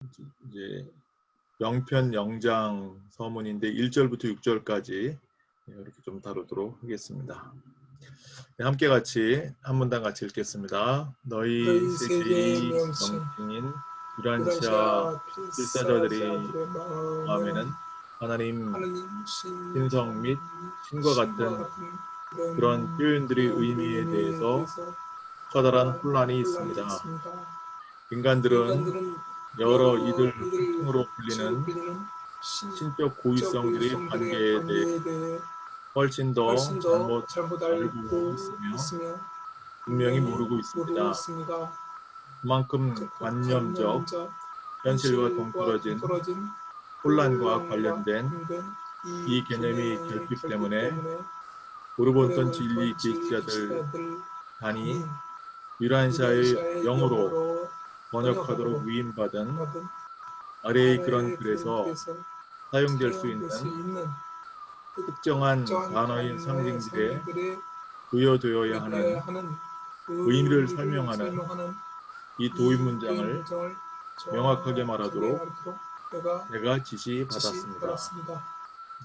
이제 명편 영장 서문인데 1절부터 6절까지 이렇게 좀 다루도록 하겠습니다. 네, 함께 같이 한 문단 같이 읽겠습니다. 너희 너희 세계의 세계의 명칭 명칭인 유란시아 유란시아 필사자들의 필사자들의 마음에는 마음에는 하나님 하느님 신성 및 신과 신과 같은 같은 그런 그런 표현들의 표현들의 의미에 의미에 대해서 대해서 커다란 커다란 혼란이 혼란이 있습니다. 있습니다. 인간들은 인간들은 여러 여러 이들 이들 칭으로 칭으로 불리는 불리는 신적 신적 고유성들의 고유성들의 관계에 대해 관계에 대해 훨씬 더 훨씬 더 잘못 잘못 알고 알고 있으며 있으며 분명히 분명히 모르고 모르고 있습니다. 있습니다. 그만큼 관념적 관념적 현실과 현실과 동떨어진 동떨어진 혼란과 혼란과 관련된 관련된 이 이 개념이 개념의 결핍 결핍 때문에 때문에 오르본턴 진리 오래본턴 진리 계시자들 계시자들 단이 단이 유란시아의 유대인샤의 영어로 영어로 번역하도록 번역하도록 위임받은 받은 아래의 그런 아래의 그런 글에서 글에서 사용될 수 사용될 수 있는 있는 특정한 특정한 단어의 단어의 상징들에 상징들에 부여되어야 되어야 하는 하는 의미를 의미를 설명하는 설명하는 이 도입 이 도입 문장을 문장을 명확하게 정확하게 말하도록 알도록 내가 지시받았습니다. 지시받았습니다.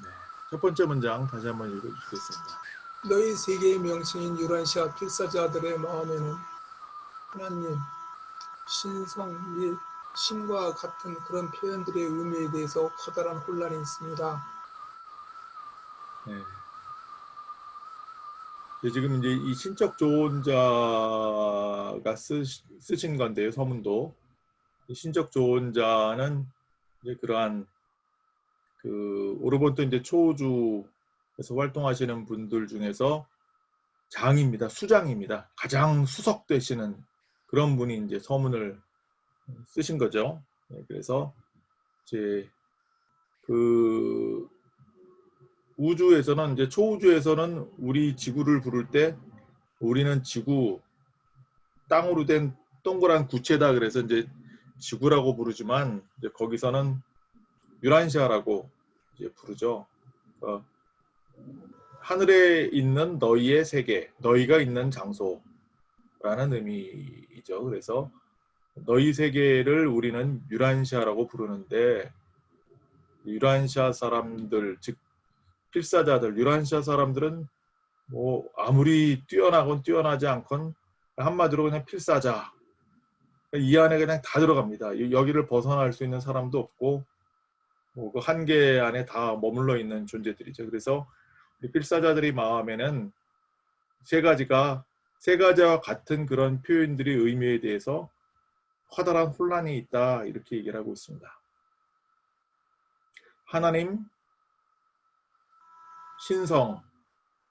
네. 첫 번째 문장 다시 한번 읽어주시겠습니다. 너희 세계의 명칭인 유란시아 필사자들의 마음에는 하나님, 신성 및 신과 같은 그런 표현들의 의미에 대해서 커다란 혼란이 있습니다. 네. 지금 이제 이 신적 조언자가 쓰신 건데요, 서문도. 신적 조언자는 이제 그러한 그 오르본토 이제 초우주에서 활동하시는 분들 중에서 장입니다. 수장입니다. 가장 수석되시는 그런 분이 이제 서문을 쓰신 거죠. 네, 그래서 이제 그 우주에서는 이제 초우주에서는 우리 지구를 부를 때 우리는 지구 땅으로 된 동그란 구체다 그래서 이제 지구라고 부르지만 이제 거기서는 유란시아라고 이제 부르죠. 하늘에 있는 너희의 세계, 너희가 있는 장소라는 의미이죠. 그래서 너희 세계를 우리는 유란시아라고 부르는데 유란시아 사람들, 즉 필사자들, 유란시아 사람들은 뭐 아무리 뛰어나건 뛰어나지 않건 한마디로 그냥 필사자. 이 안에 그냥 다 들어갑니다. 여기를 벗어날 수 있는 사람도 없고 뭐 그 한계 안에 다 머물러 있는 존재들이죠. 그래서 필사자들의 마음에는 세 가지와 같은 그런 표현들의 의미에 대해서 커다란 혼란이 있다 이렇게 얘기를 하고 있습니다. 하나님, 신성,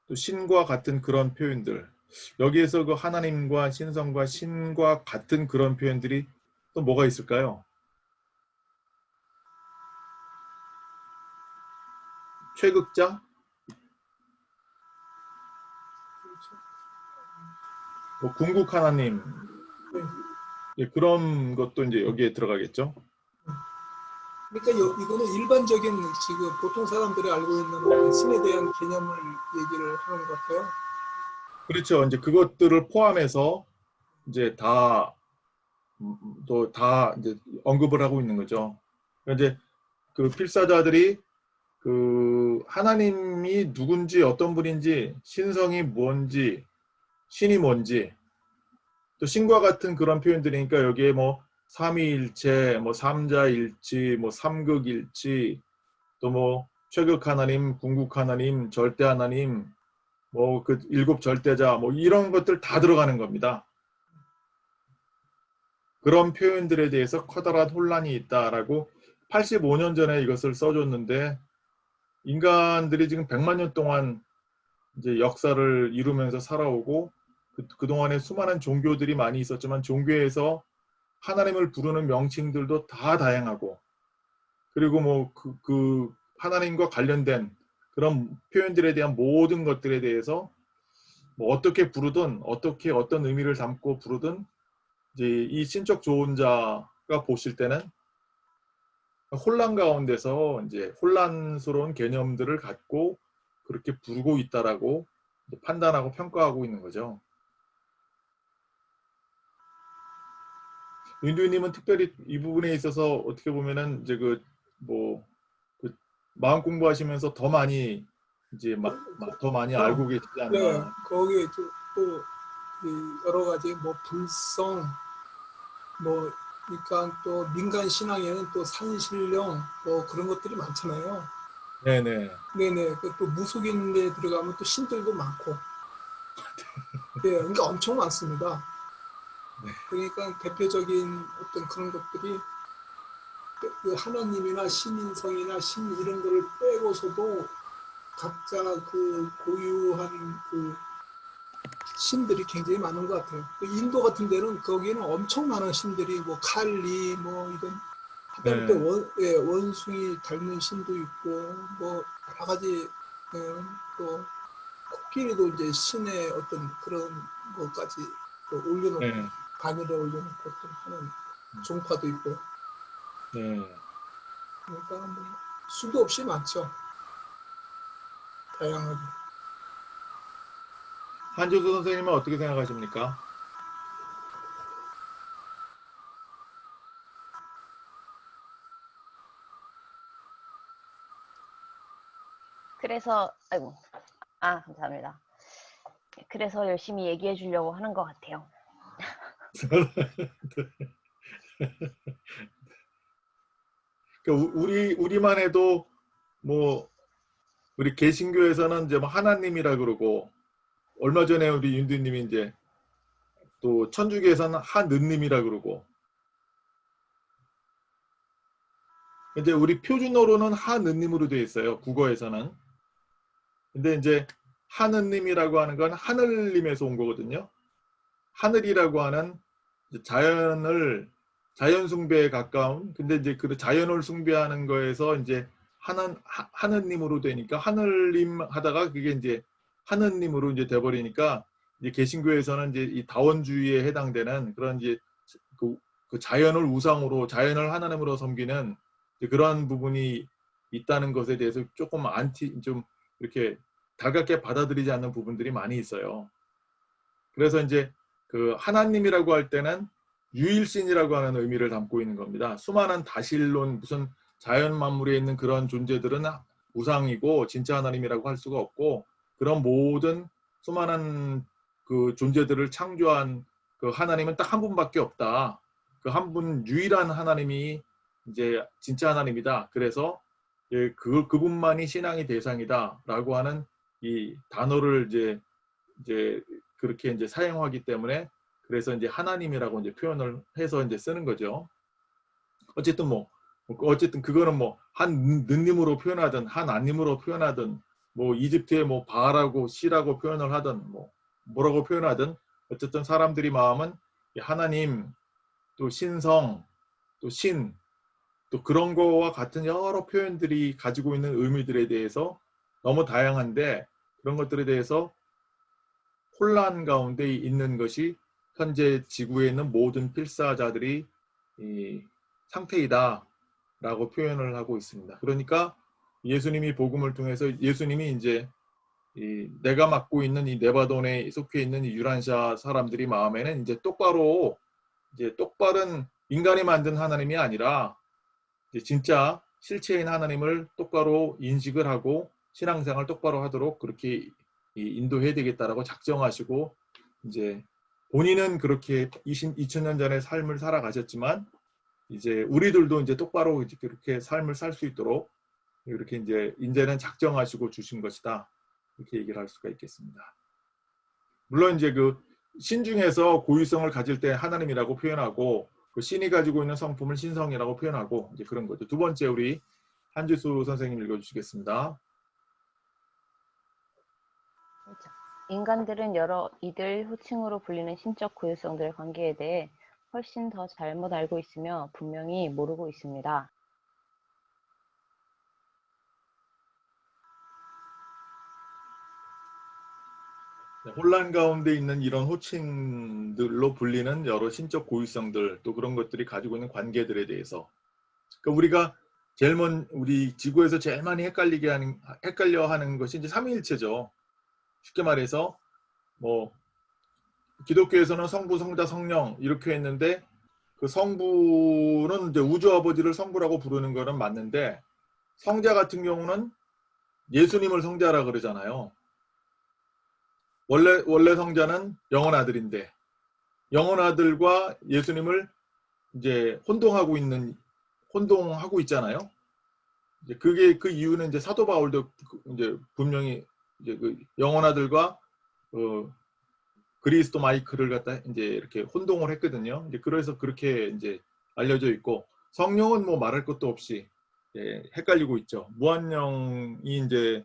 또 신과 같은 그런 표현들 여기에서 그 하나님과 신성과 신과 같은 그런 표현들이 또 뭐가 있을까요? 최극자? 뭐 궁극 하나님 예, 그런 것도 이제 여기에 들어가겠죠. 그러니까 이거는 일반적인 지금 보통 사람들이 알고 있는 신에 대한 개념을 얘기를 하는 것 같아요. 그렇죠. 이제 그것들을 포함해서 이제 다 또 다 이제 언급을 하고 있는 거죠. 그러니까 이제 그 필사자들이 그 하나님이 누군지 어떤 분인지 신성이 뭔지 신이 뭔지 또 신과 같은 그런 표현들이니까 여기에 뭐 삼위일체, 뭐 삼자일치, 뭐 삼극일치, 또 뭐 최극 하나님, 궁극 하나님, 절대 하나님, 뭐 그 일곱 절대자, 뭐 이런 것들 다 들어가는 겁니다. 그런 표현들에 대해서 커다란 혼란이 있다라고 85년 전에 이것을 써줬는데 인간들이 지금 100만 년 동안 이제 역사를 이루면서 살아오고 그동안에 수많은 종교들이 많이 있었지만 종교에서 하나님을 부르는 명칭들도 다 다양하고 그리고 뭐 그 하나님과 관련된 그런 표현들에 대한 모든 것들에 대해서 뭐 어떻게 부르든 어떻게 어떤 의미를 담고 부르든 이제 이 신적 조언자가 보실 때는 혼란 가운데서 이제 혼란스러운 개념들을 갖고 그렇게 부르고 있다라고 판단하고 평가하고 있는 거죠. 윤두님은 특별히 이 부분에 있어서 어떻게 보면은 이제 뭐 그 마음 공부하시면서 더 많이 이제 더 많이 어, 알고 계시지 네, 않나. 거기에 또 여러 가지 뭐 불성, 뭐 그러니까 또 민간 신앙에는 또 산신령 뭐 그런 것들이 많잖아요. 네네. 네네. 또 무속인데 들어가면 또 신들도 많고, 예, 그러니까 엄청 많습니다. 네. 그러니까 대표적인 어떤 그런 것들이 그 하나님이나 신인성이나 신 이런 거를 빼고서도 각자 그 고유한 그 신들이 굉장히 많은 것 같아요. 그 인도 같은 데는 거기는 엄청 많은 신들이 뭐 칼리 뭐 이런 하다못해 네. 예, 원숭이 닮은 신도 있고 뭐 여러 가지 예, 또 코끼리도 이제 신의 어떤 그런 것까지 또 올려놓고 네. 바늘에 올려놓고 또 하는 종파도 있고 네. 그러니까 뭐 수도 없이 많죠. 다양하게. 한주수 선생님은 어떻게 생각하십니까? 그래서 아이고 감사합니다. 그래서 열심히 얘기해 주려고 하는 것 같아요. 그러니까 우리만 해도 뭐 우리 개신교에서는 이제 뭐 하나님이라 그러고 얼마 전에 우리 윤두님이 이제 또 천주교에서는 하느님이라 그러고 이제 우리 표준어로는 하느님으로 되어 있어요. 국어에서는. 근데 이제 하느님이라고 하는 건 하늘님에서 온 거거든요. 하늘이라고 하는 자연 숭배에 가까운 근데 이제 그 자연을 숭배하는 거에서 이제 하느님으로 되니까 하늘님 하다가 그게 이제 하느님으로 이제 돼버리니까 이제 개신교에서는 이제 이 다원주의에 해당되는 그런 이제 그 자연을 우상으로 자연을 하나님으로 섬기는 그런 부분이 있다는 것에 대해서 조금 좀 이렇게 달갑게 받아들이지 않는 부분들이 많이 있어요. 그래서 이제 그 하나님이라고 할 때는 유일신이라고 하는 의미를 담고 있는 겁니다. 수많은 다실론 무슨 자연 만물에 있는 그런 존재들은 우상이고 진짜 하나님이라고 할 수가 없고 그런 모든 수많은 그 존재들을 창조한 그 하나님은 딱 한 분밖에 없다. 그 한 분 유일한 하나님이 이제 진짜 하나님이다. 그래서 그분만이 신앙의 대상이다라고 하는 이 단어를 이제 그렇게 이제 사용하기 때문에 그래서 이제 하나님이라고 이제 표현을 해서 이제 쓰는 거죠. 어쨌든 어쨌든 그거는 뭐 한 느님으로 표현하든 한 안님으로 표현하든 뭐 이집트의 뭐 바라고 시라고 표현을 하든 뭐 뭐라고 표현하든 어쨌든 사람들이 마음은 하나님 또 신성 또 신 또 그런 거와 같은 여러 표현들이 가지고 있는 의미들에 대해서 너무 다양한데 그런 것들에 대해서 혼란 가운데 있는 것이 현재 지구에 있는 모든 필사자들이 이 상태이다 라고 표현을 하고 있습니다. 그러니까 예수님이 복음을 통해서 예수님이 이제 내가 맡고 있는 이 네바돈에 속해 있는 이 유란샤 사람들이 마음에는 이제 똑바른 인간이 만든 하나님이 아니라 이제 진짜 실체인 하나님을 똑바로 인식을 하고 신앙생활 똑바로 하도록 그렇게 인도해야 되겠다라고 작정하시고 이제 본인은 그렇게 2000년 전에 삶을 살아가셨지만 이제 우리들도 이제 똑바로 이제 그렇게 삶을 살 수 있도록 이렇게 이제는 작정하시고 주신 것이다 이렇게 얘기를 할 수가 있겠습니다. 물론 이제 그 신중에서 고유성을 가질 때 하나님이라고 표현하고 그 신이 가지고 있는 성품을 신성이라고 표현하고 이제 그런 거죠. 두 번째 우리 한지수 선생님 읽어주시겠습니다. 인간들은 여러 이들 호칭으로 불리는 신적 고유성들의 관계에 대해 훨씬 더 잘못 알고 있으며 분명히 모르고 있습니다. 혼란 가운데 있는 이런 호칭들로 불리는 여러 신적 고유성들 또 그런 것들이 가지고 있는 관계들에 대해서 그러니까 우리가 우리 지구에서 제일 많이 헷갈려 하는 것이 이제 삼위일체죠. 쉽게 말해서 뭐 기독교에서는 성부, 성자, 성령 이렇게 했는데 그 성부는 이제 우주 아버지를 성부라고 부르는 거는 맞는데 성자 같은 경우는 예수님을 성자라 그러잖아요. 원래 성자는 영원 아들인데 영원 아들과 예수님을 이제 혼동하고 있잖아요. 이제 그게 그 이유는 이제 사도 바울도 이제 분명히 이제 그 영원 아들과 그리스도 마이크를 갖다 이제 이렇게 혼동을 했거든요. 이제 그래서 그렇게 이제 알려져 있고 성령은 뭐 말할 것도 없이 헷갈리고 있죠. 무한영이 이제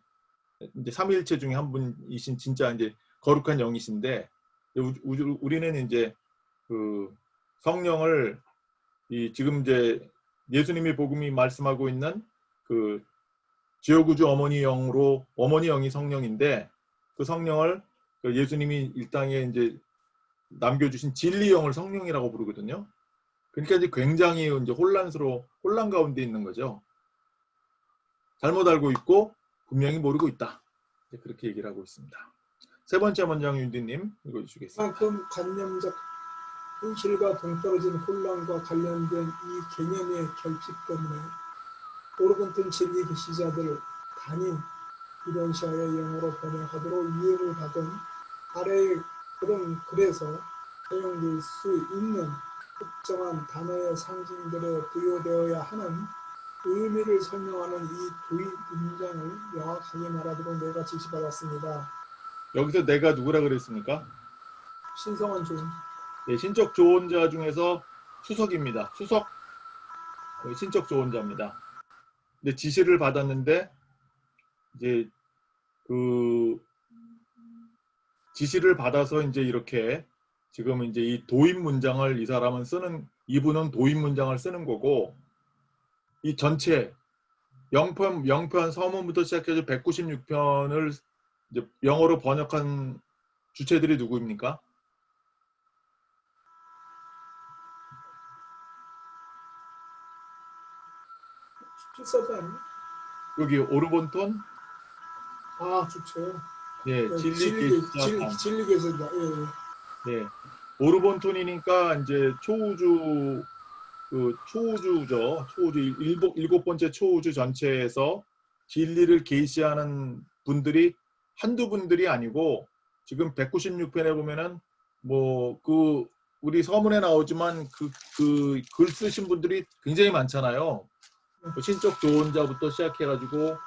삼위일체 중에 한 분이신 진짜 이제 거룩한 영이신데 우리는 이제 그 성령을 지금 이제 예수님이 복음이 말씀하고 있는 그 지어구주 어머니 영이 성령인데 그 성령을 예수님이 이 땅에 이제 남겨주신 진리 영을 성령이라고 부르거든요. 그러니까 이제 굉장히 이제 혼란 가운데 있는 거죠. 잘못 알고 있고 분명히 모르고 있다. 그렇게 얘기를 하고 있습니다. 세 번째 문장 윤디님 읽어주시겠습니다. 그만큼 관념적 현실과 동떨어진 혼란과 관련된 이 개념의 결핍 때문에 오르곤튼 진리 계시자들 단임 유런시아의 영어로 번역하도록 유행을 받은 아래의 그런 글에서 사용될 수 있는 특정한 단어의 상징들에 부여되어야 하는 의미를 설명하는 이 도입 문장을 명확하게 말하도록 내가 지시받았습니다. 여기서 내가 누구라 그랬습니까? 신성한 종. 네, 신적 조언자 중에서 수석입니다. 수석 신적 조언자입니다. 근데 지시를 받았는데 이제 그 지시를 받아서 이제 이렇게 지금 이제 이 도입 문장을 이분은 도입 문장을 쓰는 거고 이 전체 영편 서문부터 시작해서 196편을 이제 영어로 번역한 주체들이 누구입니까? 필사자 아니에요? 여기 오르본톤 주체요. 예, 네, 진리 계시다. 예. 네, 오르본톤이니까 이제 초우주죠. 초우주 일곱 번째 초우주 전체에서 진리를 계시하는 분들이 한두 분들이 아니고 지금 196편에 보면은 뭐 우리 서문에 나오지만 그 글 쓰신 분들이 굉장히 많잖아요. 신적 조언자부터 시작해가지고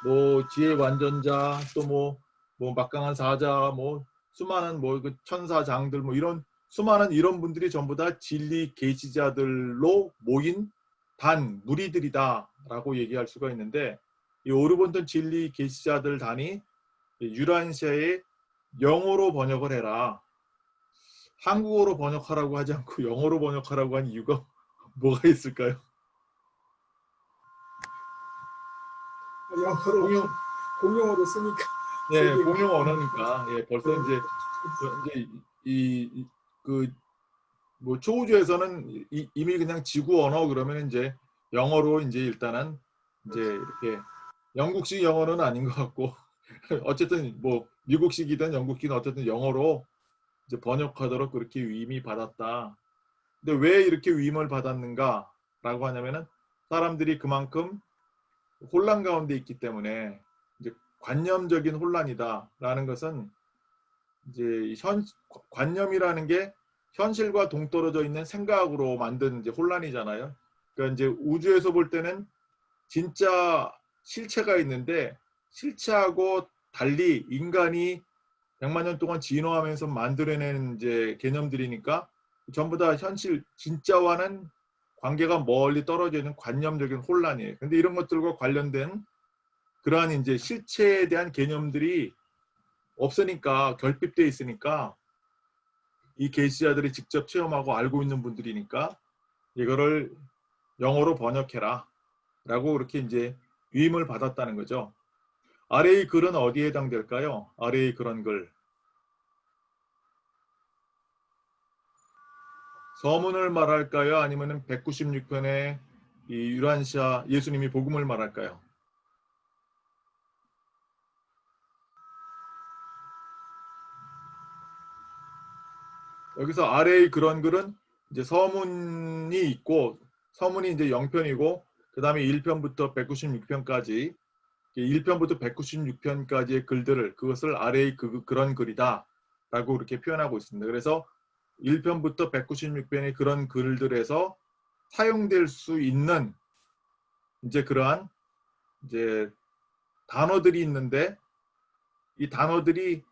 뭐 지혜 완전자 또 뭐 막강한 사자 뭐 수많은 그 천사장들 뭐 이런 수많은 이런 분들이 전부 다 진리 계시자들로 모인 단 무리들이다라고 얘기할 수가 있는데 이 오르본턴 진리 계시자들 단이 유란시아의 영어로 번역을 해라. 한국어로 번역하라고 하지 않고 영어로 번역하라고 한 이유가 뭐가 있을까요? 영어로 공용어로 쓰니까. 예, 공용 언어니까. 예, 벌써 이제 뭐 초우주에서는 이미 그냥 지구 언어 그러면 이제 영어로 이제 일단은 이제 이렇게 영국식 영어는 아닌 것 같고 어쨌든 뭐 미국식이든 영국식이든 어쨌든 영어로 이제 번역하도록 그렇게 위임이 받았다. 근데 왜 이렇게 위임을 받았는가라고 하냐면은 사람들이 그만큼 혼란 가운데 있기 때문에 이제 관념적인 혼란이다라는 것은 이제 관념이라는 게 현실과 동떨어져 있는 생각으로 만든 이제 혼란이잖아요. 그러니까 이제 우주에서 볼 때는 진짜 실체가 있는데 실체하고 달리 인간이 100만 년 동안 진화하면서 만들어낸 이제 개념들이니까 전부 다 현실 진짜와는 관계가 멀리 떨어져 있는 관념적인 혼란이에요. 근데 이런 것들과 관련된 그러한 이제 실체에 대한 개념들이 없으니까 결핍되어 있으니까 이 계시자들이 직접 체험하고 알고 있는 분들이니까 이거를 영어로 번역해라 라고 그렇게 이제 위임을 받았다는 거죠. 아래의 글은 어디에 해당될까요? 아래의 그런 글. 서문을 말할까요? 아니면 196편의 이 유란시아 예수님이 복음을 말할까요? 여기서 아래의 그런 글은 이제 서문이 있고 서문이 이제 0편이고 그다음에 1편부터 196편까지 1편부터 196편까지의 글들을 그것을 아래의 그런 글이다라고 이렇게 표현하고 있습니다. 그래서 1편부터 196편의 그런 글들에서 사용될 수 있는 이제 그러한 이제 단어들이 있는데 이 단어들이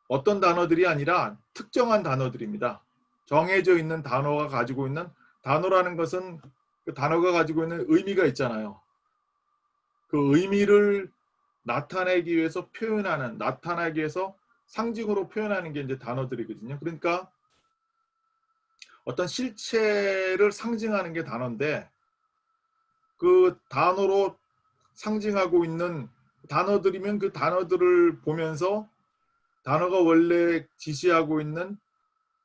어떤 단어들이 아니라 특정한 단어들입니다. 정해져 있는 단어가 가지고 있는 단어라는 것은 그 단어가 가지고 있는 의미가 있잖아요. 그 의미를 나타내기 위해서 표현하는, 나타내기 위해서 상징으로 표현하는 게 이제 단어들이거든요. 그러니까 어떤 실체를 상징하는 게 단어인데 그 단어로 상징하고 있는 단어들이면 그 단어들을 보면서 단어가 원래 지시하고 있는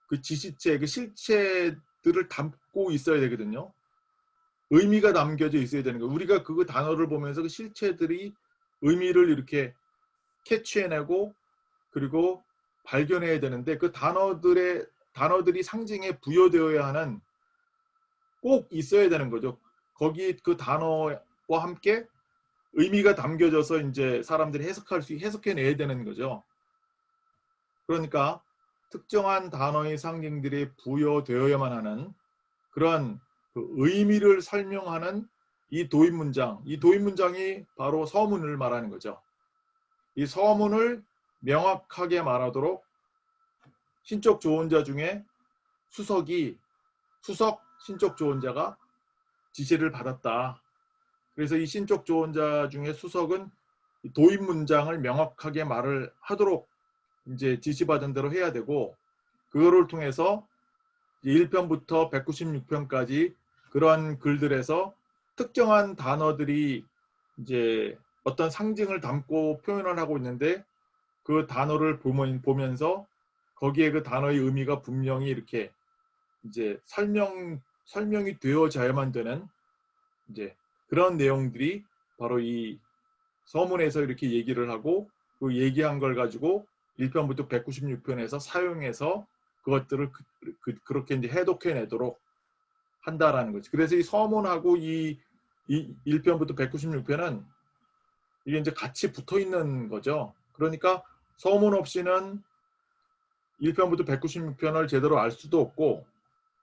그 지시체, 그 실체들을 담고 있어야 되거든요. 의미가 담겨져 있어야 되는 거예요. 우리가 그 단어를 보면서 그 실체들이 의미를 이렇게 캐치해내고 그리고 발견해야 되는데 그 단어들이 상징에 부여되어야 하는 꼭 있어야 되는 거죠. 거기 그 단어와 함께 의미가 담겨져서 이제 사람들이 해석해내야 되는 거죠. 그러니까 특정한 단어의 상징들이 부여되어야만 하는 그런 그 의미를 설명하는 이 도입문장이 바로 서문을 말하는 거죠. 이 서문을 명확하게 말하도록 신적 조언자 중에 수석 신적 조언자가 지시를 받았다. 그래서 이 신적 조언자 중에 수석은 도입 문장을 명확하게 말을 하도록 이제 지시받은 대로 해야 되고 그거를 통해서 1편부터 196편까지 그런 글들에서 특정한 단어들이 이제 어떤 상징을 담고 표현을 하고 있는데 그 단어를 보면서 거기에 그 단어의 의미가 분명히 이렇게 이제 설명이 되어져야만 되는 이제 그런 내용들이 바로 이 서문에서 이렇게 얘기를 하고 그 얘기한 걸 가지고 1편부터 196편에서 사용해서 그것들을 그렇게 이제 해독해내도록 한다라는 거죠. 그래서 이 서문하고 이 1편부터 196편은 이게 이제 같이 붙어 있는 거죠. 그러니까 서문 없이는 1편부터 196편을 제대로 알 수도 없고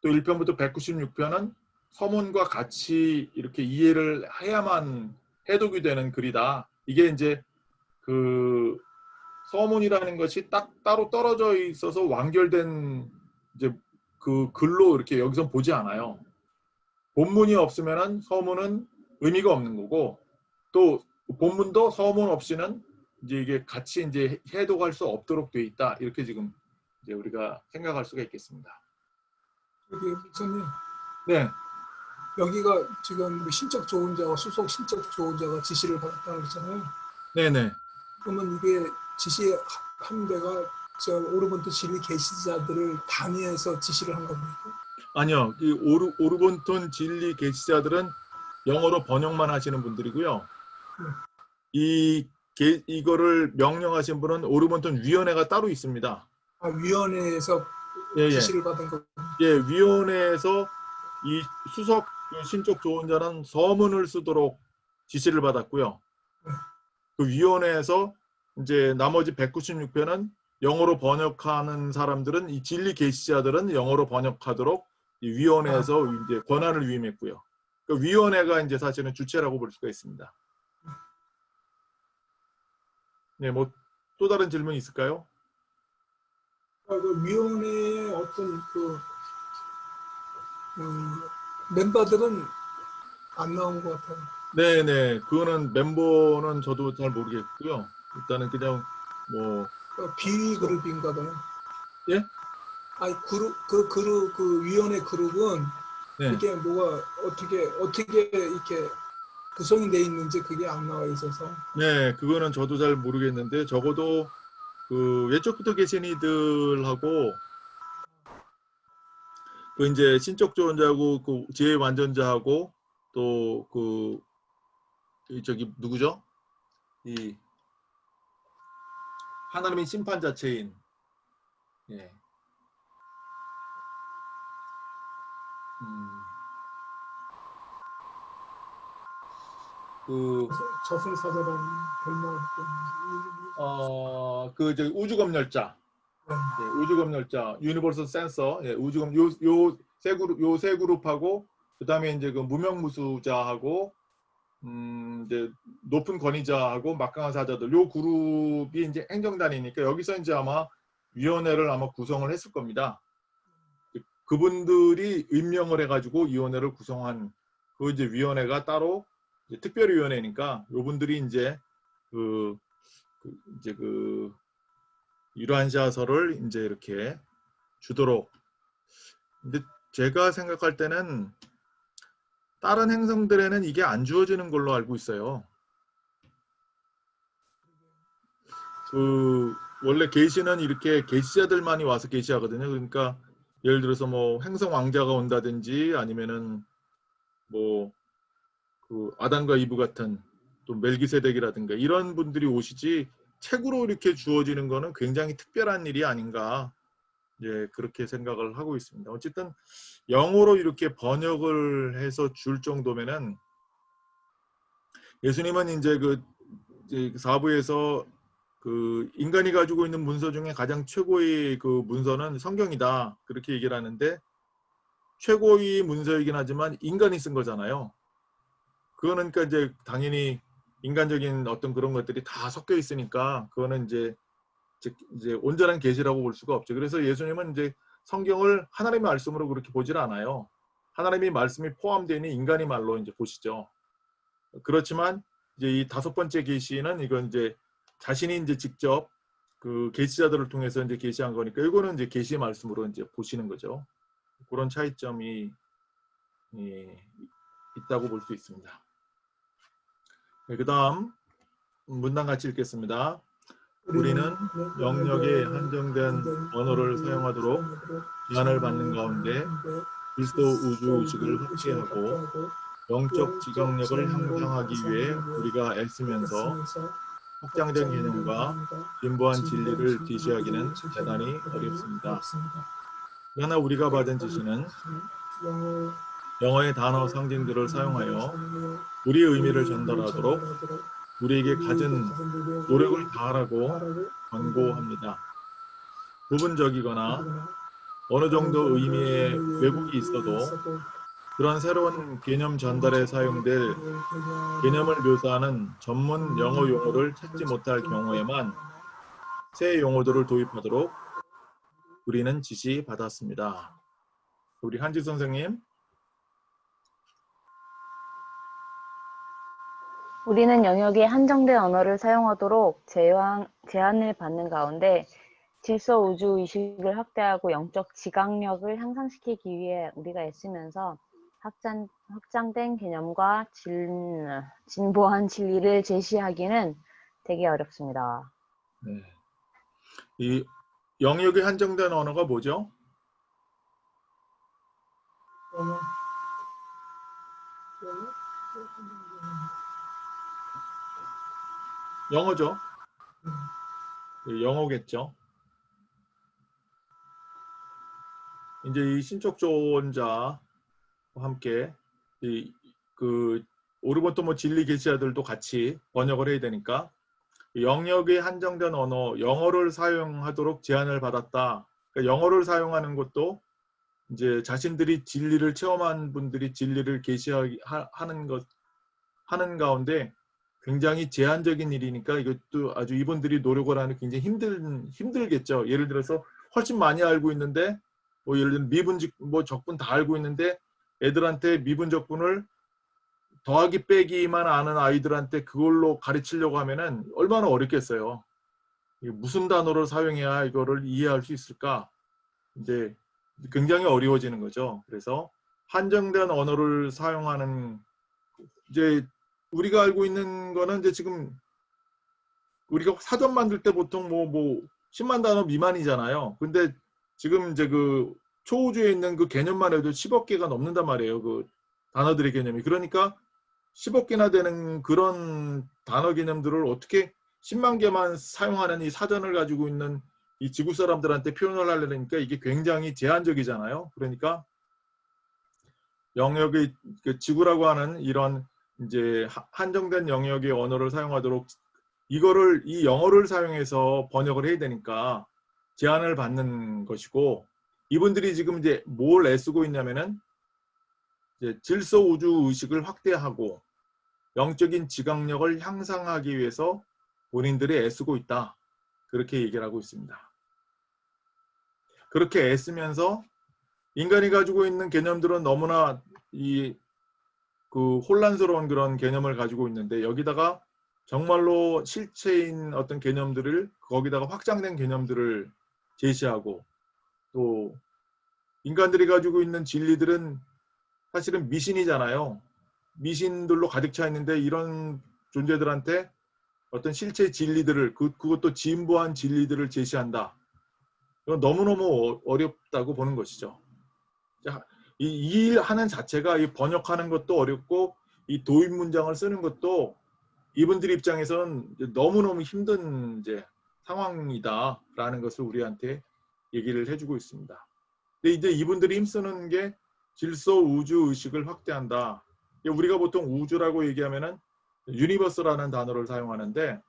또 1편부터 196편은 서문과 같이 이렇게 이해를 해야만 해독이 되는 글이다. 이게 이제 그 서문이라는 것이 딱 따로 떨어져 있어서 완결된 이제 그 글로 이렇게 여기서 보지 않아요. 본문이 없으면은 서문은 의미가 없는 거고 또 본문도 서문 없이는 이제 이게 같이 이제 해독할 수 없도록 돼 있다. 이렇게 지금 이제 우리가 생각할 수가 있겠습니다. 여기 목사님, 네, 여기가 지금 우리 신적 조언자와 수석 신적 조언자가 지시를 받았다고 그랬잖아요. 네네. 그러면 이게 지시한 데가 저 오르본토 진리 계시자들을 단위해서 지시를 한 겁니까? 아니요, 이 오르곤톤 진리 계시자들은 영어로 번역만 하시는 분들이고요. 이거를 명령하신 분은 오르곤톤 위원회가 따로 있습니다. 아, 위원회에서 예, 예. 지시를 받은 거. 예, 위원회에서 이 수석 신적 조언자는 서문을 쓰도록 지시를 받았고요. 그 위원회에서 이제 나머지 196편은 영어로 번역하는 사람들은 이 진리 계시자들은 영어로 번역하도록 이 위원회에서 이제 권한을 위임했고요. 그 위원회가 이제 사실은 주체라고 볼 수가 있습니다. 네, 뭐 또 다른 질문 있을까요? 그 위원회의 어떤 그 멤버들은 안 나온 것 같아요. 네네, 그거는 멤버는 저도 잘 모르겠고요. 일단은 그냥 뭐 비위 그룹인가 봐요. 예? 아니 그 위원회 그룹은 네. 이게 뭐가 어떻게 이렇게 구성이 돼 있는지 그게 안 나와 있어서. 네, 그거는 저도 잘 모르겠는데 적어도 그 외적부터 계신 이들하고 그 이제 신적 조언자하고 그 지혜 완전자하고 또 그 저기 누구죠? 이 하나님의 심판 자체인 예. 그 저승사자라는 별말 그 우주검열자, 예, 우주검열자, 유니버설 센서, 예, 우주검 요세 그룹하고 그다음에 이제 그 무명무수자하고 이제 높은 권위자하고 막강한 사자들 요 그룹이 이제 행정단이니까 여기서 이제 아마 위원회를 아마 구성을 했을 겁니다. 그분들이 임명을 해가지고 위원회를 구성한 그 이제 위원회가 따로 이제 특별위원회니까 요분들이 이제 이제 유란시아서를 이제 이렇게 주도록. 근데 제가 생각할 때는 다른 행성들에는 이게 안 주어지는 걸로 알고 있어요. 원래 계시는 이렇게 계시자들만이 와서 계시하거든요. 그러니까 예를 들어서 뭐 행성 왕자가 온다든지 아니면은 뭐 아담과 이브 같은 또 멜기세덱이라든가 이런 분들이 오시지 책으로 이렇게 주어지는 거는 굉장히 특별한 일이 아닌가, 예, 그렇게 생각을 하고 있습니다. 어쨌든 영어로 이렇게 번역을 해서 줄 정도면은 예수님은 이제 이제 사부에서 인간이 가지고 있는 문서 중에 가장 최고의 그 문서는 성경이다, 그렇게 얘기를 하는데 최고의 문서이긴 하지만 인간이 쓴 거잖아요. 그거는 그러니까 이제 당연히 인간적인 어떤 그런 것들이 다 섞여 있으니까 그거는 이제 온전한 계시라고 볼 수가 없죠. 그래서 예수님은 이제 성경을 하나님의 말씀으로 그렇게 보질 않아요. 하나님의 말씀이 포함되어 있는 인간의 말로 이제 보시죠. 그렇지만 이제 이 5번째 계시는 이건 이제 자신이 이제 직접 그 계시자들을 통해서 이제 계시한 거니까 이거는 이제 계시의 말씀으로 이제 보시는 거죠. 그런 차이점이 있다고 볼 수 있습니다. 네, 그다음 문단 같이 읽겠습니다. 우리는 영역에 한정된 언어를 사용하도록 제한을 받는 가운데 그리스도 우주 의식을 확대하고 영적 지각력을 향상하기 위해 우리가 애쓰면서 확장된 개념과 진보한 진리를 제시하기는 대단히 어렵습니다. 그러나 우리가 받은 지시는 영어의 단어 상징들을 사용하여 우리의 의미를 전달하도록 우리에게 가진 노력을 다하라고 권고합니다. 부분적이거나 어느 정도 의미의 왜곡이 있어도 그런 새로운 개념 전달에 사용될 개념을 묘사하는 전문 영어 용어를 찾지 못할 경우에만 새 용어들을 도입하도록 우리는 지시받았습니다. 우리 한지 선생님. 우리는 영역에 한정된 언어를 사용하도록 제한을 받는 가운데 질서 우주 의식을 확대하고 영적 지각력을 향상시키기 위해 우리가 애쓰면서 확장된 개념과 진보한 진리를 제시하기는 되게 어렵습니다. 네. 이 영역에 한정된 언어가 뭐죠? 영어죠. 영어겠죠. 이제 이 신적 조언자와 함께 오르본토 뭐 진리 계시자들도 같이 번역을 해야 되니까 영역에 한정된 언어, 영어를 사용하도록 제한을 받았다. 그러니까 영어를 사용하는 것도 이제 자신들이 진리를 체험한 분들이 진리를 계시하는 하는 가운데 굉장히 제한적인 일이니까 이것도 아주 이분들이 노력을 하는 굉장히 힘들겠죠. 예를 들어서 훨씬 많이 알고 있는데 뭐 예를 들면 미분 뭐 적분 다 알고 있는데 애들한테 미분 적분을 더하기 빼기만 아는 아이들한테 그걸로 가르치려고 하면은 얼마나 어렵겠어요. 무슨 단어를 사용해야 이거를 이해할 수 있을까? 이제 굉장히 어려워지는 거죠. 그래서 한정된 언어를 사용하는 이제 우리가 알고 있는 거는 이제 지금 우리가 사전 만들 때 보통 뭐 10만 단어 미만이잖아요. 근데 지금 이제 초우주에 있는 그 개념만 해도 10억 개가 넘는단 말이에요. 그 단어들의 개념이. 그러니까 10억 개나 되는 그런 단어 개념들을 어떻게 10만 개만 사용하는 이 사전을 가지고 있는 이 지구 사람들한테 표현을 하려니까 이게 굉장히 제한적이잖아요. 그러니까 영역의 그 지구라고 하는 이런 이제 한정된 영역의 언어를 사용하도록 이거를 이 영어를 사용해서 번역을 해야 되니까 제한을 받는 것이고 이분들이 지금 이제 뭘 애쓰고 있냐면은 이제 질서 우주 의식을 확대하고 영적인 지각력을 향상하기 위해서 본인들이 애쓰고 있다. 그렇게 얘기를 하고 있습니다. 그렇게 애쓰면서 인간이 가지고 있는 개념들은 너무나 그 혼란스러운 그런 개념을 가지고 있는데 여기다가 정말로 실체인 어떤 개념들을 거기다가 확장된 개념들을 제시하고 또 인간들이 가지고 있는 진리들은 사실은 미신이잖아요. 미신들로 가득 차 있는데 이런 존재들한테 어떤 실체 진리들을 그것도 진부한 진리들을 제시한다. 이건 너무너무 어렵다고 보는 것이죠. 이 일 하는 자체가 이 번역하는 것도 어렵고 이 도입 문장을 쓰는 것도 이분들 입장에서는 너무너무 힘든 이제 상황이다라는 것을 우리한테 얘기를 해주고 있습니다. 근데 이제 이분들이 힘쓰는 게 질서 우주 의식을 확대한다. 우리가 보통 우주라고 얘기하면은 유니버스라는 단어를 사용하는데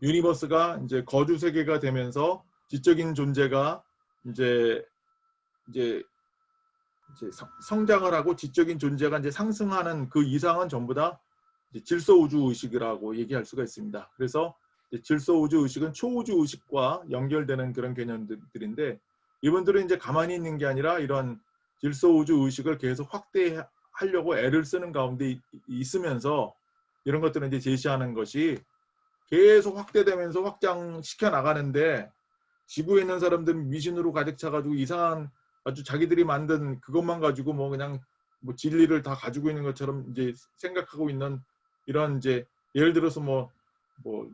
유니버스가 이제 거주 세계가 되면서 지적인 존재가 이제 성장을 하고 지적인 존재가 이제 상승하는 그 이상은 전부 다 질서 우주 의식이라고 얘기할 수가 있습니다. 그래서 질서 우주 의식은 초우주 의식과 연결되는 그런 개념들인데 이분들은 이제 가만히 있는 게 아니라 이런 질서 우주 의식을 계속 확대하려고 애를 쓰는 가운데 있으면서 이런 것들을 이제 제시하는 것이 계속 확대되면서 확장시켜 나가는데 지구에 있는 사람들은 미신으로 가득 차가지고 이상한 아주 자기들이 만든 그것만 가지고 뭐 그냥 뭐 진리를 다 가지고 있는 것처럼 이제 생각하고 있는 이런 이제 예를 들어서 뭐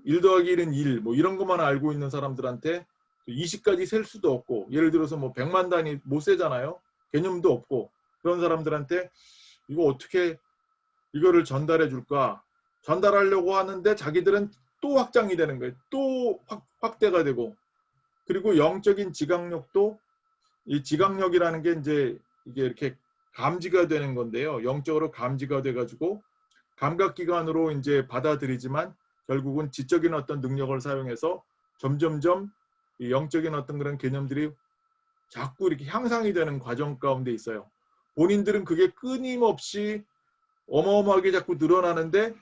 1 더하기 1은 1 뭐 이런 것만 알고 있는 사람들한테 20까지 셀 수도 없고 예를 들어서 뭐 100만 단위 못 세잖아요. 개념도 없고 그런 사람들한테 이거 어떻게 이거를 전달해 줄까? 전달하려고 하는데 자기들은 또 확장이 되는 거예요. 또 확대가 되고 그리고 영적인 지각력도 이 지각력이라는 게 이제 이게 이렇게 감지가 되는 건데요. 영적으로 감지가 돼가지고 감각기관으로 이제 받아들이지만 결국은 지적인 어떤 능력을 사용해서 점점점 이 영적인 어떤 그런 개념들이 자꾸 이렇게 향상이 되는 과정 가운데 있어요. 본인들은 그게 끊임없이 어마어마하게 자꾸 늘어나는데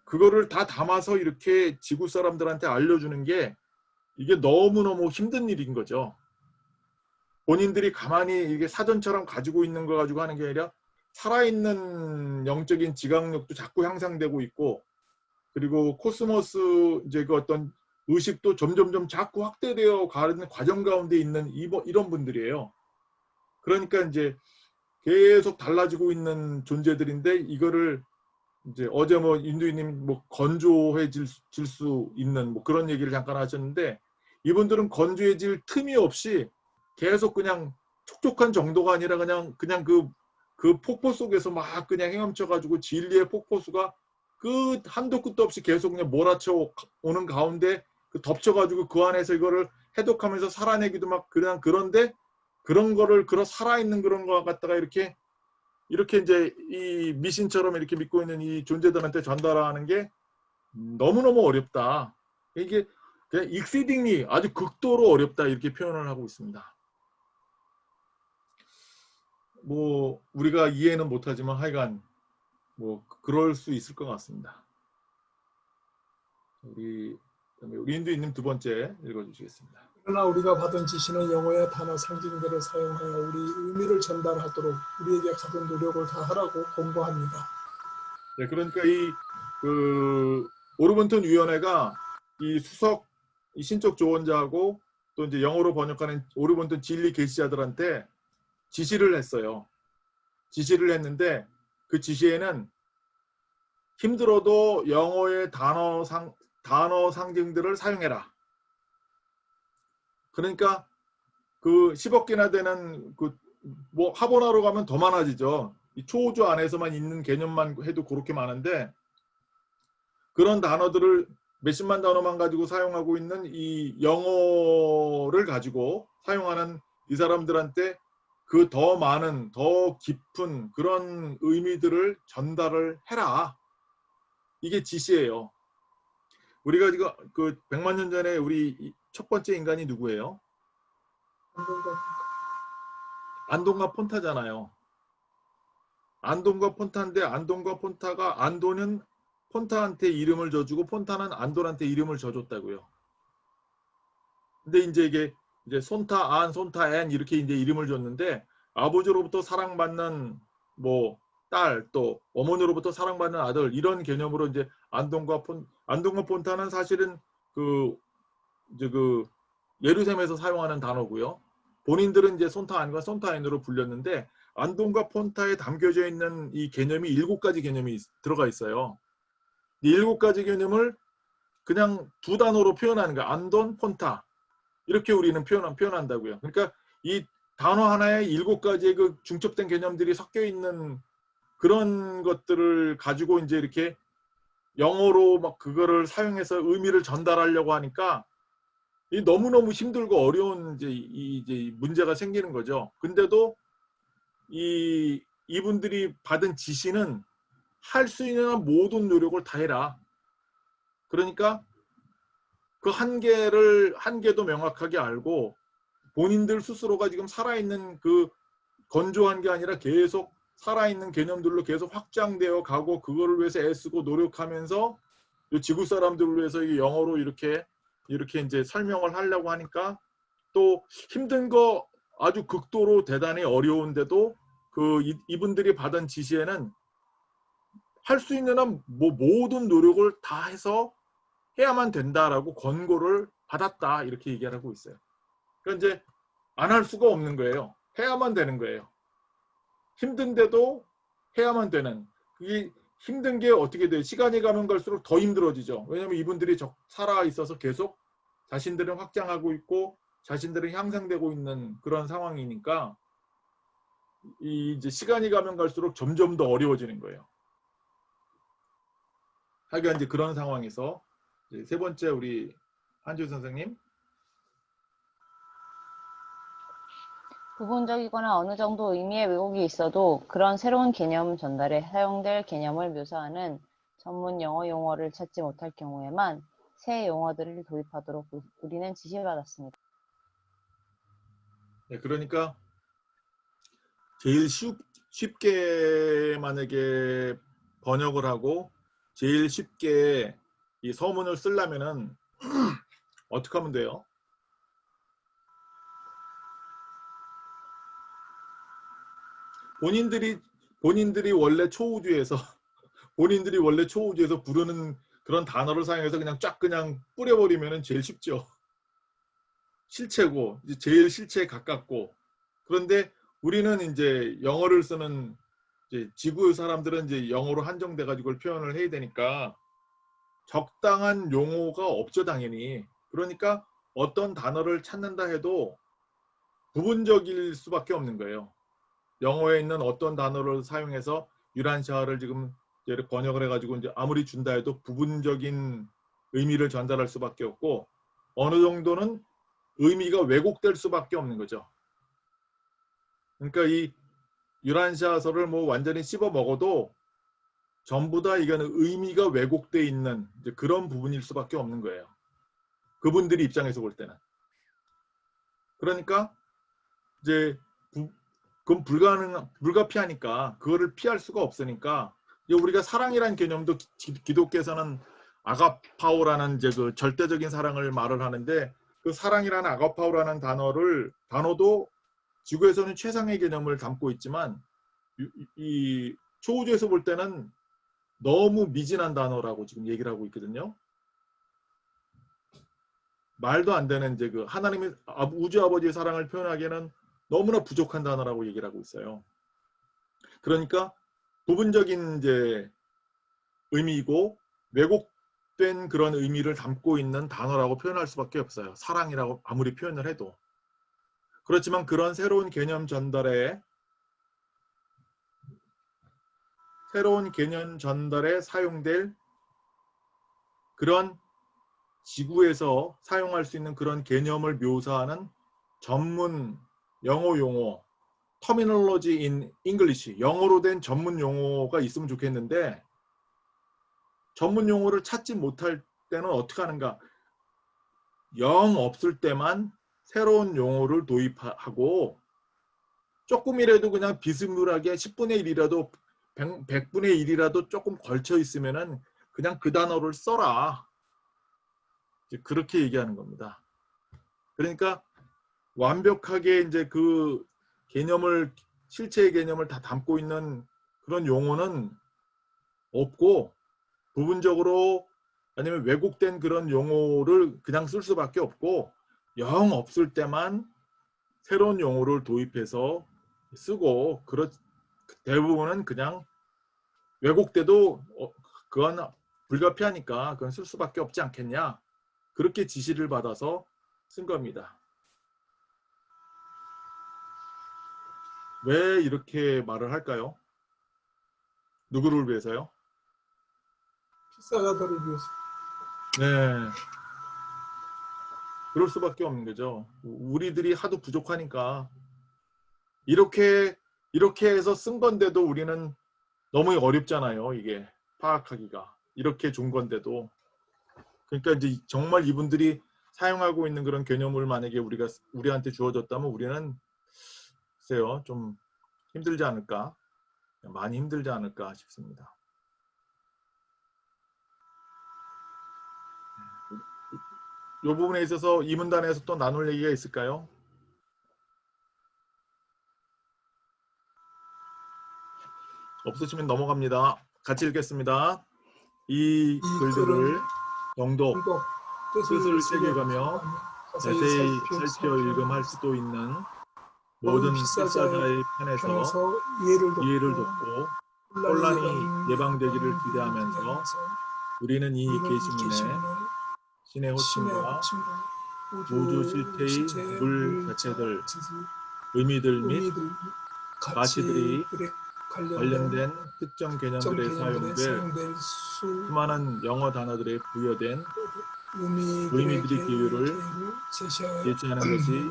그거를 다 담아서 이렇게 지구 사람들한테 알려주는 게 이게 너무너무 힘든 일인 거죠. 본인들이 가만히 이게 사전처럼 가지고 있는 거 가지고 하는 게 아니라 살아있는 영적인 지각력도 자꾸 향상되고 있고 그리고 코스모스 이제 그 어떤 의식도 점점점 자꾸 확대되어 가는 과정 가운데 있는 이런 분들이에요. 그러니까 이제 계속 달라지고 있는 존재들인데 이거를 이제 어제 뭐 인두이님 뭐 건조해질 수 있는 뭐 그런 얘기를 잠깐 하셨는데 이분들은 건조해질 틈이 없이 계속 그냥 촉촉한 정도가 아니라 그냥 그 폭포 속에서 막 그냥 헤엄쳐가지고 진리의 폭포수가 그 한도 끝도 없이 계속 그냥 몰아쳐 오는 가운데 그 덮쳐가지고 그 안에서 이거를 해독하면서 살아내기도 막 그냥 그런데 그런 거를 그런 살아있는 그런 거 갖다가 이렇게 이제 이 미신처럼 이렇게 믿고 있는 이 존재들한테 전달하는 게 너무너무 어렵다. 이게 그냥 exceedingly 아주 극도로 어렵다 이렇게 표현을 하고 있습니다. 뭐 우리가 이해는 못하지만 하여간 뭐 그럴 수 있을 것 같습니다. 우리 인두이님 두 번째 읽어주시겠습니다. 그러나 우리가 받은 지시는 영어의 단어 상징들을 사용하여 우리 의미를 전달하도록 우리에게 가진 노력을 다하라고 권고합니다. 네, 그러니까 그 오르먼턴 위원회가 이 수석 이 신적 조언자하고 또 이제 영어로 번역하는 오르먼턴 진리 계시자들한테 지시를 했어요. 지시를 했는데 그 지시에는 힘들어도 영어의 단어 상징들을 사용해라. 그러니까 그 10억 개나 되는 그 뭐 하버나로 가면 더 많아지죠. 이 초우주 안에서만 있는 개념만 해도 그렇게 많은데 그런 단어들을 몇십만 단어만 가지고 사용하고 있는 이 영어를 가지고 사용하는 이 사람들한테 그 더 많은, 더 깊은 그런 의미들을 전달을 해라. 이게 지시예요. 우리가 지금 그 100만 년 전에 우리 첫 번째 인간이 누구예요? 안돈과 폰타잖아요. 안돈과 폰타인데 안돈과 폰타가 안돈은 폰타한테 이름을 줘주고 폰타는 안돈한테 이름을 줘줬다고요. 근데 이제 이게 이제 손타 안, 손타 앤 이렇게 이제 이름을 줬는데 아버지로부터 사랑받는 뭐 딸 또 어머니로부터 사랑받는 아들 이런 개념으로 이제 안돈과 폰타는 사실은 그 이제 그 예루살렘에서 사용하는 단어고요. 본인들은 이제 손타 안과 손타 앤으로 불렸는데 안돈과 폰타에 담겨져 있는 이 개념이 7가지 개념이 들어가 있어요. 이 7가지 개념을 그냥 두 단어로 표현하는 거야. 안돈, 폰타. 이렇게 우리는 표현한다고요. 그러니까 이 단어 하나에 7가지의 그 중첩된 개념들이 섞여 있는 그런 것들을 가지고 이제 이렇게 영어로 막 그거를 사용해서 의미를 전달하려고 하니까 이 너무너무 힘들고 어려운 이제 문제가 생기는 거죠. 근데도 이분들이 받은 지시는 할 수 있는 모든 노력을 다 해라. 그러니까 그 한계도 명확하게 알고 본인들 스스로가 지금 살아있는 그 건조한 게 아니라 계속 살아있는 개념들로 계속 확장되어 가고 그거를 위해서 애쓰고 노력하면서 지구 사람들을 위해서 영어로 이렇게 이제 설명을 하려고 하니까 또 힘든 거 아주 극도로 대단히 어려운데도 그 이분들이 받은 지시에는 할 수 있는 한 뭐 모든 노력을 다 해서 해야만 된다라고 권고를 받았다 이렇게 얘기를 하고 있어요. 그러니까 이제 안 할 수가 없는 거예요. 해야만 되는 거예요. 힘든데도 해야만 되는. 그게 힘든 게 어떻게 돼요? 시간이 가면 갈수록 더 힘들어지죠. 왜냐하면 이분들이 살아 있어서 계속 자신들은 확장하고 있고 자신들은 향상되고 있는 그런 상황이니까 이제 시간이 가면 갈수록 점점 더 어려워지는 거예요. 하여간 이제 그런 상황에서 이제 세 번째 우리 한주 선생님. 부분적이거나 어느 정도 의미의 왜곡이 있어도 그런 새로운 개념 전달에 사용될 개념을 묘사하는 전문 영어 용어를 찾지 못할 경우에만 새 용어들을 도입하도록 우리는 지시받았습니다. 네, 그러니까 제일 쉽게 만약에 번역을 하고 제일 쉽게 이 서문을 쓰려면은 어떻게 하면 돼요? 본인들이 원래 초우주에서 부르는 그런 단어를 사용해서 그냥 쫙 그냥 뿌려버리면은 제일 쉽죠. 실체고 제일 실체에 가깝고. 그런데 우리는 이제 영어를 쓰는 이제 지구의 사람들은 이제 영어로 한정돼 가지고 표현을 해야 되니까 적당한 용어가 없죠, 당연히. 그러니까 어떤 단어를 찾는다 해도 부분적일 수밖에 없는 거예요. 영어에 있는 어떤 단어를 사용해서 유란시아를 지금 번역을 해가지고 이제 아무리 준다 해도 부분적인 의미를 전달할 수밖에 없고 어느 정도는 의미가 왜곡될 수밖에 없는 거죠. 그러니까 이 유란시아서를 뭐 완전히 씹어 먹어도 전부 다 이거는 의미가 왜곡돼 있는 이제 그런 부분일 수밖에 없는 거예요. 그분들이 입장에서 볼 때는. 그러니까 이제 그건 불가피하니까 그거를 피할 수가 없으니까 우리가 사랑이라는 개념도 기독교에서는 아가파오라는 이제 그 절대적인 사랑을 말을 하는데 그 사랑이라는 아가파오라는 단어도 지구에서는 최상의 개념을 담고 있지만 이 초우주에서 볼 때는 너무 미진한 단어라고 지금 얘기를 하고 있거든요. 말도 안 되는 이제 그 하나님의 우주 아버지의 사랑을 표현하기에는 너무나 부족한 단어라고 얘기를 하고 있어요. 그러니까 부분적인 이제 의미이고 왜곡된 그런 의미를 담고 있는 단어라고 표현할 수밖에 없어요. 사랑이라고 아무리 표현을 해도. 그렇지만 그런 새로운 개념 전달에 사용될 그런 지구에서 사용할 수 있는 그런 개념을 묘사하는 전문 영어 용어 terminology in English, 영어로 된 전문 용어가 있으면 좋겠는데 전문 용어를 찾지 못할 때는 어떻게 하는가? 영 없을 때만 새로운 용어를 도입하고 조금이라도 그냥 비스무리하게 10분의 1이라도 100분의 1이라도 조금 걸쳐 있으면은 그냥 그 단어를 써라. 이제 그렇게 얘기하는 겁니다. 그러니까 완벽하게 이제 그 개념을, 실체의 개념을 다 담고 있는 그런 용어는 없고 부분적으로 아니면 왜곡된 그런 용어를 그냥 쓸 수밖에 없고 영 없을 때만 새로운 용어를 도입해서 쓰고 대부분은 그냥 왜곡돼도 그건 불가피하니까 그건 쓸 수밖에 없지 않겠냐, 그렇게 지시를 받아서 쓴 겁니다. 왜 이렇게 말을 할까요? 누구를 위해서요? 필사자들을 위해서. 네, 그럴 수밖에 없는 거죠. 우리들이 하도 부족하니까 이렇게 해서 쓴 건데도 우리는 너무 어렵잖아요. 이게 파악하기가 이렇게 준 건데도. 그러니까 이제 정말 이분들이 사용하고 있는 그런 개념을 만약에 우리한테 주어졌다면 우리는 글쎄요, 좀 힘들지 않을까, 많이 힘들지 않을까 싶습니다. 이 부분에 있어서 이 문단에서 또 나눌 얘기가 있을까요? 없으시면 넘어갑니다. 같이 읽겠습니다. 이 글들을 정독, 뜻을 새겨가며 자세히 살펴 읽음할 수도 있는 모든 필사자의 편에서 이해를 돕고 혼란이 예방되기를 기대하면서 우리는 이 계시문에 신의 호칭과 우주 실체의 물 자체들, 의미들 및 가치들이 관련된 특정 개념들에 사용될 수많은 영어 단어들에 부여된 의미들의 기호를 제시하는 것이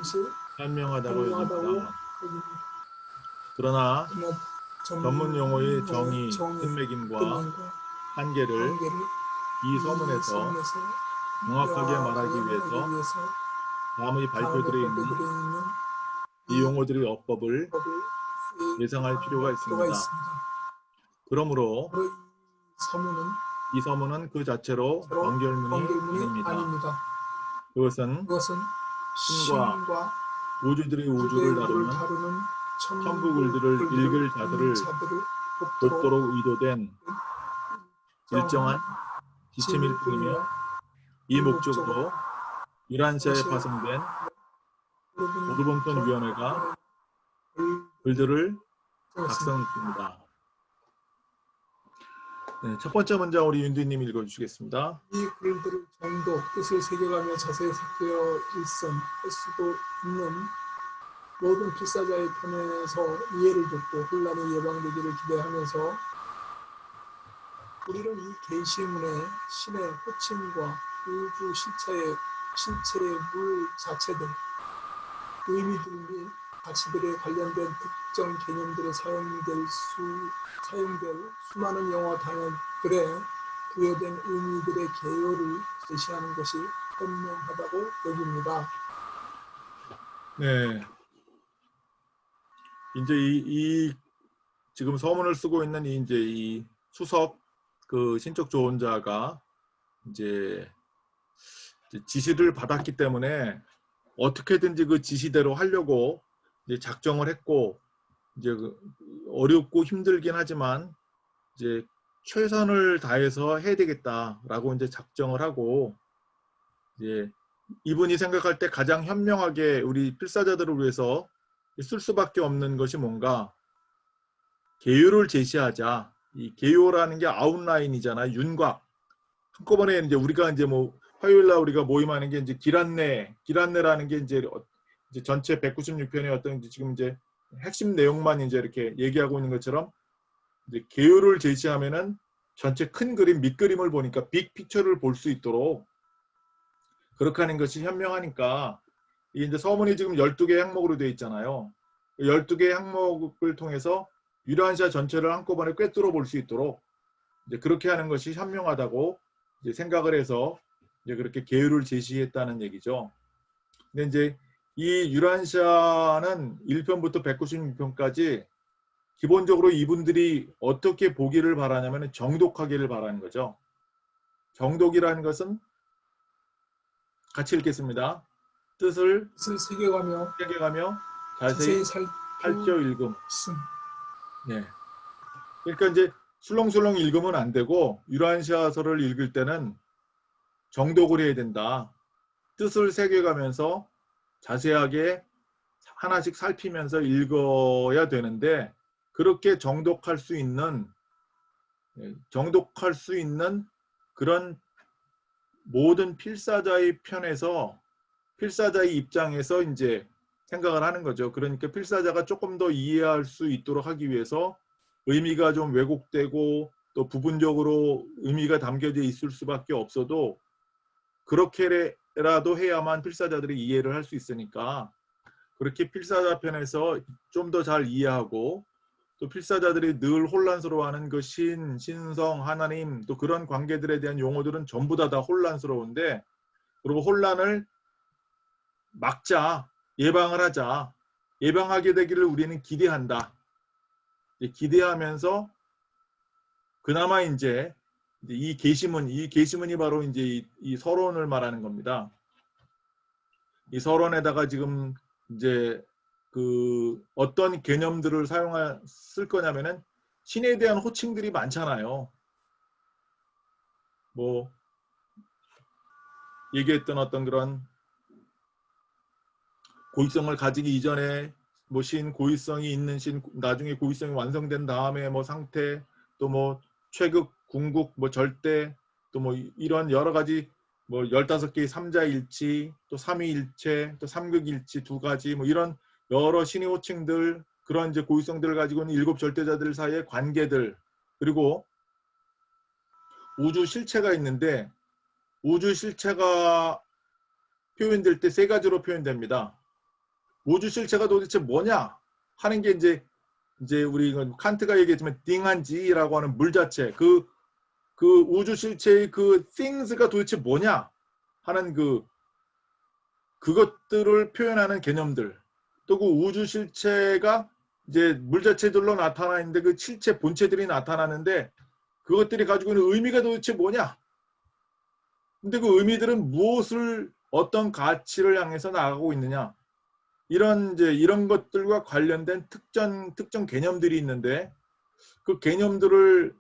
현명하다고 여깁니다. 그러나 전문 용어의 정의, 뜻매김과 한계를 이 서문에서 명확하게 말하기 위해서 다음의 발표들에 있는 이 용어들의 어법을 예상할 필요가 있습니다. 그러므로 이 서문은 그 자체로 완결문이 아닙니다. 그것은 신과 우주들의 우주를 다루는 천부글들을 읽을 자들을 돕도록 의도된 일정한 지침일 뿐이며 이 목적으로 이란시아에 파송된 오르본턴 위원회가 글들을 작성했습니다. 네, 첫 번째 문장 우리 윤두님 읽어주시겠습니다. 이 글들을 정도 뜻을 새겨가며 자세히 살펴 일선할 수도 있는 모든 필사자의 편에서 이해를 돕고 혼란이 예방되기를 기대하면서 우리는 이 계시문의 신의 호칭과 우주 실체의 물 자체들, 의미들 및 가치들에 관련된 특정 개념들에 사용될 수많은 영어 단어들에 부여된 의미들의 개요를 제시하는 것이 현명하다고 여깁니다. 네, 이제 이 지금 서문을 쓰고 있는 이 수석 그 신적 조언자가 이제 지시를 받았기 때문에 어떻게든지 그 지시대로 하려고 이제 작정을 했고, 이제 어렵고 힘들긴 하지만 이제 최선을 다해서 해야 되겠다라고 이제 작정을 하고, 이제 이분이 생각할 때 가장 현명하게 우리 필사자들을 위해서 쓸 수밖에 없는 것이 뭔가, 개요를 제시하자. 이 개요라는 게 아웃라인이잖아, 윤곽. 한꺼번에 이제 우리가 이제 뭐 화요일날 우리가 모임하는 게 이제 기란내라는 게 이제 전체 196편의 어떤 지금 이제 핵심 내용만 이제 이렇게 얘기하고 있는 것처럼 이제 개요를 제시하면은 전체 큰 그림, 밑그림을 보니까 빅 픽처를 볼 수 있도록 그렇게 하는 것이 현명하니까, 이 이제 서문이 지금 12개 항목으로 되어 있잖아요. 12개 항목을 통해서 유라시아 전체를 한꺼번에 꿰뚫어 볼 수 있도록 이제 그렇게 하는 것이 현명하다고 이제 생각을 해서 이제 그렇게 계율을 제시했다는 얘기죠. 근데 이제 이 유라시아는 1편부터 196편까지 기본적으로 이분들이 어떻게 보기를 바라냐면 정독하기를 바라는 거죠. 정독이라는 것은 같이 읽겠습니다. 뜻을 새겨가며 새겨가며 자세히 자세히 살펴 살펴 읽음. 있음. 네. 그러니까 이제 술렁술렁 읽으면 안 되고 유라시아서를 읽을 때는 정독을 해야 된다. 뜻을 새겨가면서 자세하게 하나씩 살피면서 읽어야 되는데 그렇게 정독할 수 있는 그런 모든 필사자의 편에서 필사자의 입장에서 이제 생각을 하는 거죠. 그러니까 필사자가 조금 더 이해할 수 있도록 하기 위해서 의미가 좀 왜곡되고 또 부분적으로 의미가 담겨져 있을 수밖에 없어도 그렇게라도 해야만 필사자들이 이해를 할 수 있으니까 그렇게 필사자 편에서 좀 더 잘 이해하고 또 필사자들이 늘 혼란스러워하는 그 신성, 하나님 또 그런 관계들에 대한 용어들은 전부 다 혼란스러운데 그리고 혼란을 막자, 예방을 하자, 예방하게 되기를 우리는 기대한다. 기대하면서 그나마 이제 이 계시문이 바로 이제 이 서론을 말하는 겁니다. 이 서론에다가 지금 이제 그 어떤 개념들을 쓸 거냐면은 신에 대한 호칭들이 많잖아요. 뭐 얘기했던 어떤 그런 고유성을 가지기 이전에 뭐 신, 고유성이 있는 신, 나중에 고유성이 완성된 다음에 뭐 상태, 또 뭐 최극, 궁극, 뭐 절대, 또 뭐 이런 여러 가지 뭐 15개의 삼자일치, 또 삼위일체, 또 삼극일치 두 가지 뭐 이런 여러 신의 호칭들 그런 이제 고유성들을 가지고 있는 7 절대자들 사이의 관계들 그리고 우주 실체가 있는데 우주 실체가 표현될 때 3가지로 표현됩니다. 우주 실체가 도대체 뭐냐 하는 게 이제 우리 칸트가 얘기했지만 딩한지라고 하는 물 자체 그 우주 실체의 그 things가 도대체 뭐냐 하는 그것들을 표현하는 개념들 또 그 우주 실체가 이제 물 자체들로 나타나 있는데 그 실체 본체들이 나타나는데 그것들이 가지고 있는 의미가 도대체 뭐냐 근데 그 의미들은 무엇을 어떤 가치를 향해서 나가고 있느냐 이런 것들과 관련된 특정 개념들이 있는데 그 개념들을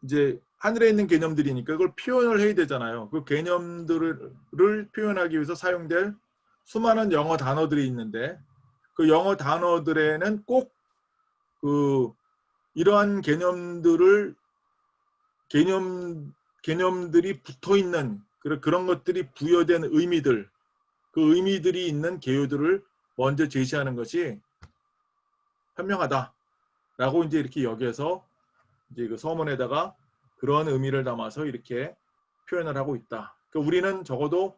이제 하늘에 있는 개념들이니까 그걸 표현을 해야 되잖아요. 그 개념들을 표현하기 위해서 사용될 수많은 영어 단어들이 있는데 그 영어 단어들에는 꼭 이러한 개념들이 붙어 있는 그런 것들이 부여된 의미들 그 의미들이 있는 개요들을 먼저 제시하는 것이 현명하다라고 이제 이렇게 여겨서 이제 그 서문에다가 그런 의미를 담아서 이렇게 표현을 하고 있다. 그러니까 우리는 적어도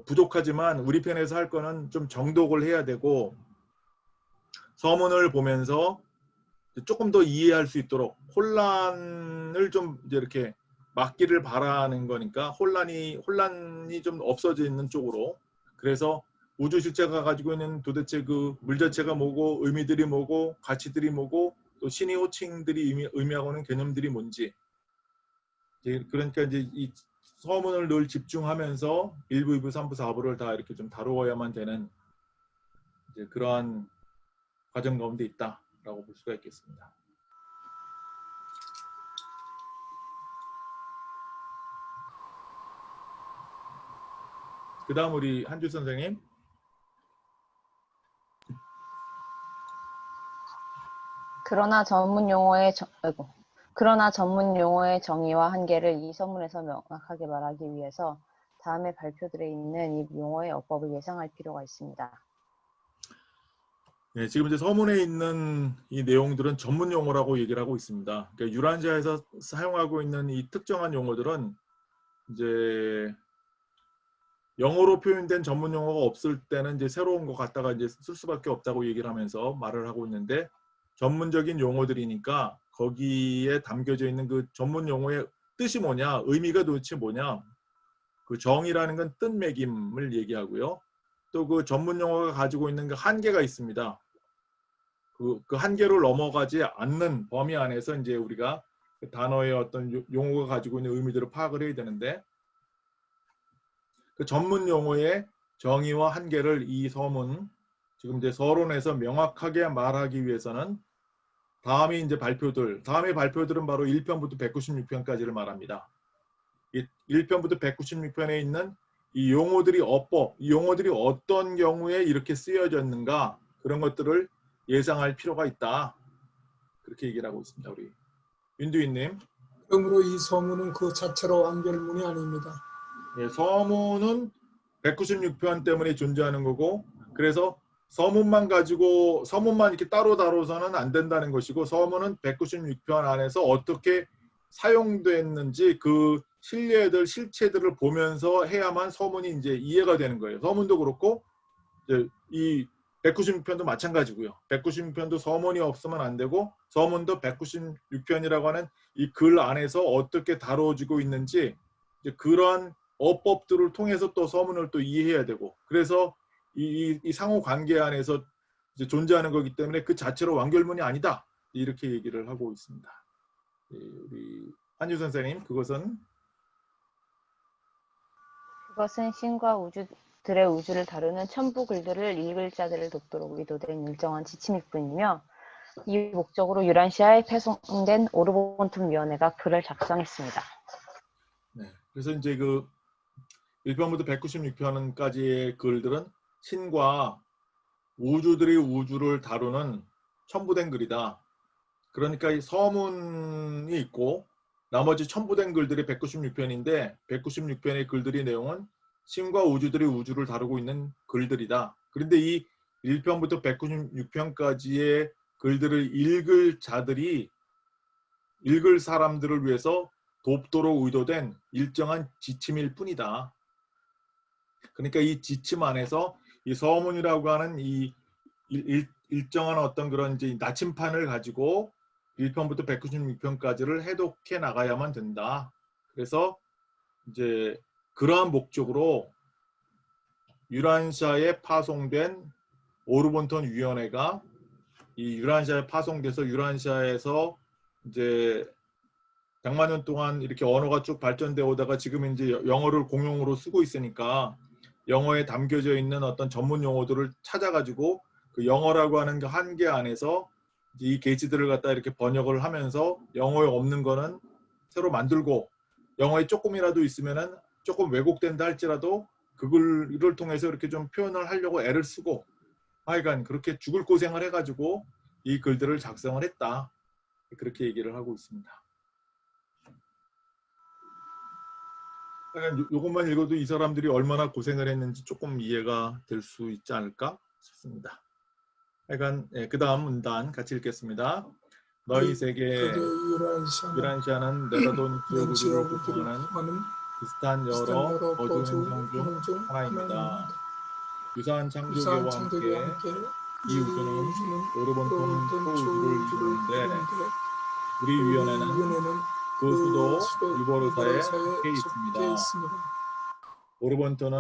부족하지만 우리 편에서 할 거는 좀 정독을 해야 되고 서문을 보면서 조금 더 이해할 수 있도록 혼란을 좀 이제 이렇게 막기를 바라는 거니까 혼란이 좀 없어져 있는 쪽으로 그래서 우주 실체가 가지고 있는 도대체 그 물 자체가 뭐고 의미들이 뭐고 가치들이 뭐고 또 신의 호칭들이 의미하고 있는 개념들이 뭔지 그러니까 이제 이 서문을 늘 집중하면서 1부, 2부, 3부, 4부를 다 이렇게 좀 다루어야만 되는 이제 그러한 과정 가운데 있다라고 볼 수가 있겠습니다. 그 다음 우리 한주 선생님. 그러나 전문 용어의 정의와 한계를 이 서문에서 명확하게 말하기 위해서 다음에 발표들에 있는 이 용어의 어법을 예상할 필요가 있습니다. 네, 지금 이제 서문에 있는 이 내용들은 전문 용어라고 얘기를 하고 있습니다. 그러니까 유란시아에서 사용하고 있는 이 특정한 용어들은 이제 영어로 표현된 전문 용어가 없을 때는 이제 새로운 거 갖다가 이제 쓸 수밖에 없다고 얘기를 하면서 말을 하고 있는데, 전문적인 용어들이니까 거기에 담겨져 있는 그 전문 용어의 뜻이 뭐냐, 의미가 도대체 뭐냐, 그 정의라는 건 뜻매김을 얘기하고요. 또 그 전문 용어가 가지고 있는 그 한계가 있습니다. 그 한계를 넘어가지 않는 범위 안에서 이제 우리가 그 단어의 어떤 용어가 가지고 있는 의미들을 파악을 해야 되는데, 그 전문 용어의 정의와 한계를 이 서문, 지금 이제 서론에서 명확하게 말하기 위해서는 다음에 다음에 발표들은 바로 1편부터 196편까지를 말합니다. 1편부터 196편에 있는 이 용어들이 이 용어들이 어떤 경우에 이렇게 쓰여졌는가, 그런 것들을 예상할 필요가 있다. 그렇게 얘기를 하고 있습니다. 우리 윤두인님. 그러므로 이 서문은 그 자체로 완결문이 아닙니다. 예, 서문은 196편 때문에 존재하는 거고, 그래서 서문만 이렇게 따로 다뤄서는 안 된다는 것이고, 서문은 196편 안에서 어떻게 사용됐는지 그 실체들을 보면서 해야만 서문이 이제 이해가 되는 거예요. 서문도 그렇고 이제 이 196편도 마찬가지고요. 196편도 서문이 없으면 안 되고, 서문도 196편이라고 하는 이 글 안에서 어떻게 다뤄지고 있는지 이제 그러한 어법들을 통해서 또 서문을 또 이해해야 되고, 그래서 이 상호 관계 안에서 이제 존재하는 거기 때문에 그 자체로 완결문이 아니다, 이렇게 얘기를 하고 있습니다. 우리 한유 선생님, 그것은 신과 우주들의 우주를 다루는 첨부 글들을 읽을 자들을 돕도록 의도된 일정한 지침일 뿐이며, 이 목적으로 유란시아에 배송된 오르본툼 위원회가 글을 작성했습니다. 네, 그래서 이제 그 1편부터 196편까지의 글들은 신과 우주들의 우주를 다루는 첨부된 글이다. 그러니까 이 서문이 있고 나머지 첨부된 글들이 196편인데 196편의 글들의 내용은 신과 우주들의 우주를 다루고 있는 글들이다. 그런데 이 1편부터 196편까지의 글들을 읽을 사람들을 위해서 돕도록 의도된 일정한 지침일 뿐이다. 그러니까 이 지침 안에서 이 서문이라고 하는 이 일정한 어떤 그런 이제 나침판을 가지고 1편부터 196편까지를 해독해 나가야만 된다. 그래서 이제 그러한 목적으로 유란시아에 파송된 오르본톤 위원회가 이 유란시아에 파송돼서 유란시아에서 이제 100만 년 동안 이렇게 언어가 쭉 발전되어 오다가 지금 이제 영어를 공용으로 쓰고 있으니까 영어에 담겨져 있는 어떤 전문 용어들을 찾아가지고 그 영어라고 하는 그 한계 안에서 이 게시들을 갖다 이렇게 번역을 하면서 영어에 없는 거는 새로 만들고, 영어에 조금이라도 있으면은 조금 왜곡된다 할지라도 그걸 통해서 이렇게 좀 표현을 하려고 애를 쓰고, 하여간 그렇게 죽을 고생을 해가지고 이 글들을 작성을 했다. 그렇게 얘기를 하고 있습니다. 요것만 읽어도 이 사람들이 얼마나 고생을 했는지 조금 이해가 될 수 있지 않을까 싶습니다. 하여간 그 다음 문단 같이 읽겠습니다. 너희 세계 유란시아는 네바돈 지오구주를 구성하는 비슷한 여러 거주 행성 중 하나입니다. 유사한 창조계와 함께 이 우주는 오르본톤 소우주를 이루는데 우리 위원회는 그 수도 유보르사에 속해 있습니다. 오르본톤은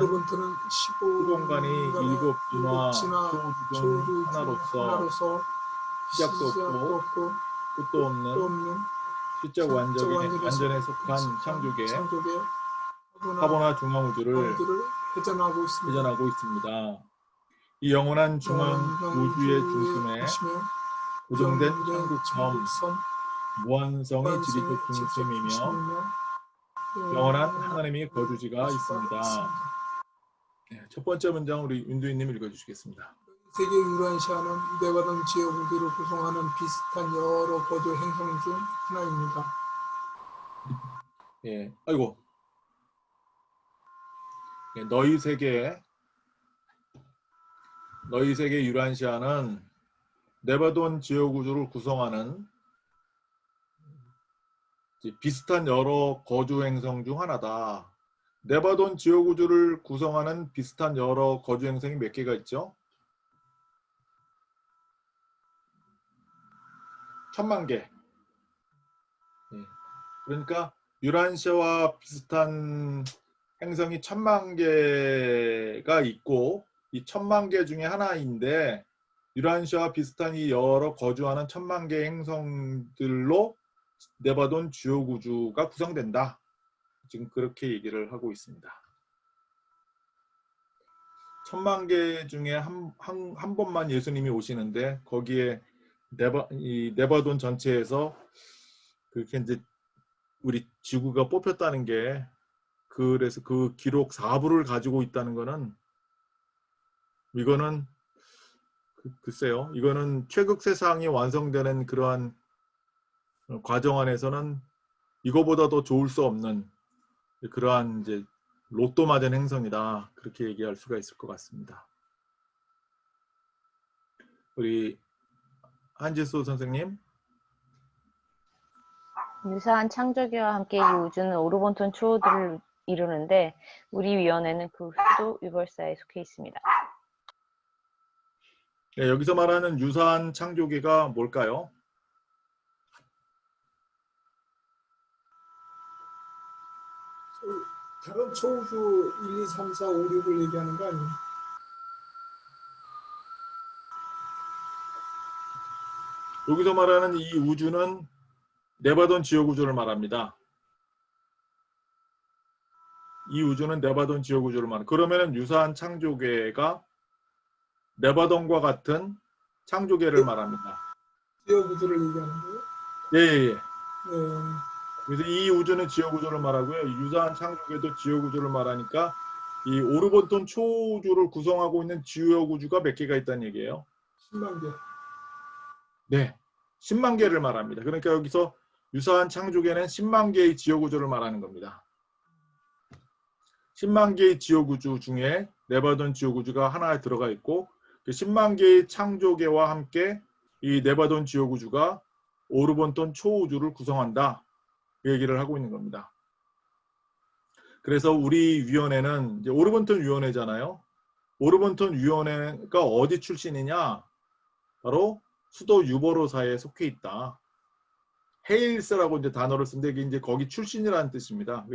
수공간이 7진화 소우주 중 하나로서 시작도 없고 끝도 없는 시적 완전에 속한 창조계 파보나 중앙우주를 회전하고 있습니다. 이 영원한 중앙 우주의 중심에 고정된 천국섬 무한성이 지리적 중심이며 영원한 하나님이 거주지가 있습니다. 첫 번째 문장 우리 윤두인님 읽어주시겠습니다. 세계 유란시아는 네바돈 지오구주를 구성하는 비슷한 여러 거주 행성 중 하나입니다. 아이고. 너희 세계 유란시아는 네바돈 지오구주를 구성하는 비슷한 여러 거주 행성 중 하나다. 네바돈 지역 우주를 구성하는 비슷한 여러 거주 행성이 몇 개가 있죠? 1000만 개. 예. 그러니까 유란시아와 비슷한 행성이 1000만 개가 있고 이 1000만 개 중에 하나인데 유란시아와 비슷한 이 여러 거주하는 1000만 개 행성들로 네바돈 지역 우주가 구성된다. 지금 그렇게 얘기를 하고 있습니다. 1000만 개 중에 한 번만 예수님이 오시는데 거기에 이 네바돈 전체에서 그렇게 이제 우리 지구가 뽑혔다는 게 그래서 그 기록 4부를 가지고 있다는 거는 이거는 글쎄요. 이거는 최극 세상이 완성되는 그러한 과정 안에서는 이거보다 더 좋을 수 없는 그러한 이제 로또 맞은 행성이다. 그렇게 얘기할 수가 있을 것 같습니다. 우리 한지수 선생님. 유사한 창조기와 함께 이 우주는 오르본톤 초우들을 이루는데 우리 위원회는 그 수도 유벌사에 속해 있습니다. 네, 여기서 말하는 유사한 창조계가 뭘까요? 다른 초우주 1, 2, 3, 4, 5, 6을 얘기하는 거 아니에요? 여기서 말하는 이 우주는 네바돈 지역 우주를 말합니다. 이 우주는 네바돈 지역 우주를 말합니다. 그러면은 유사한 창조계가 네바돈과 같은 창조계를 말합니다. 지역 우주를 얘기하는 거예요? 예, 예, 예. 네. 그래서 이 우주는 지역 우주를 말하고요. 유사한 창조계도 지역 우주를 말하니까 이 오르본톤 초우주를 구성하고 있는 지역 우주가 몇 개가 있다는 얘기예요. 10만 개. 네, 10만 개를 말합니다. 그러니까 여기서 유사한 창조계는 10만 개의 지역 우주를 말하는 겁니다. 10만 개의 지역 우주 중에 네바돈 지역 우주가 하나에 들어가 있고 그 10만 개의 창조계와 함께 이 네바돈 지역 우주가 오르본톤 초우주를 구성한다. 그 얘기를 하고 있는 겁니다. 그래서 우리 위원회는 이제 오르본톤 위원회잖아요. 오르본톤 위원회가 어디 출신이냐? 바로 수도 유보로사에 속해 있다. 헤일스라고 이제 단어를 쓴데 이게 이제 거기 출신이라는 뜻입니다.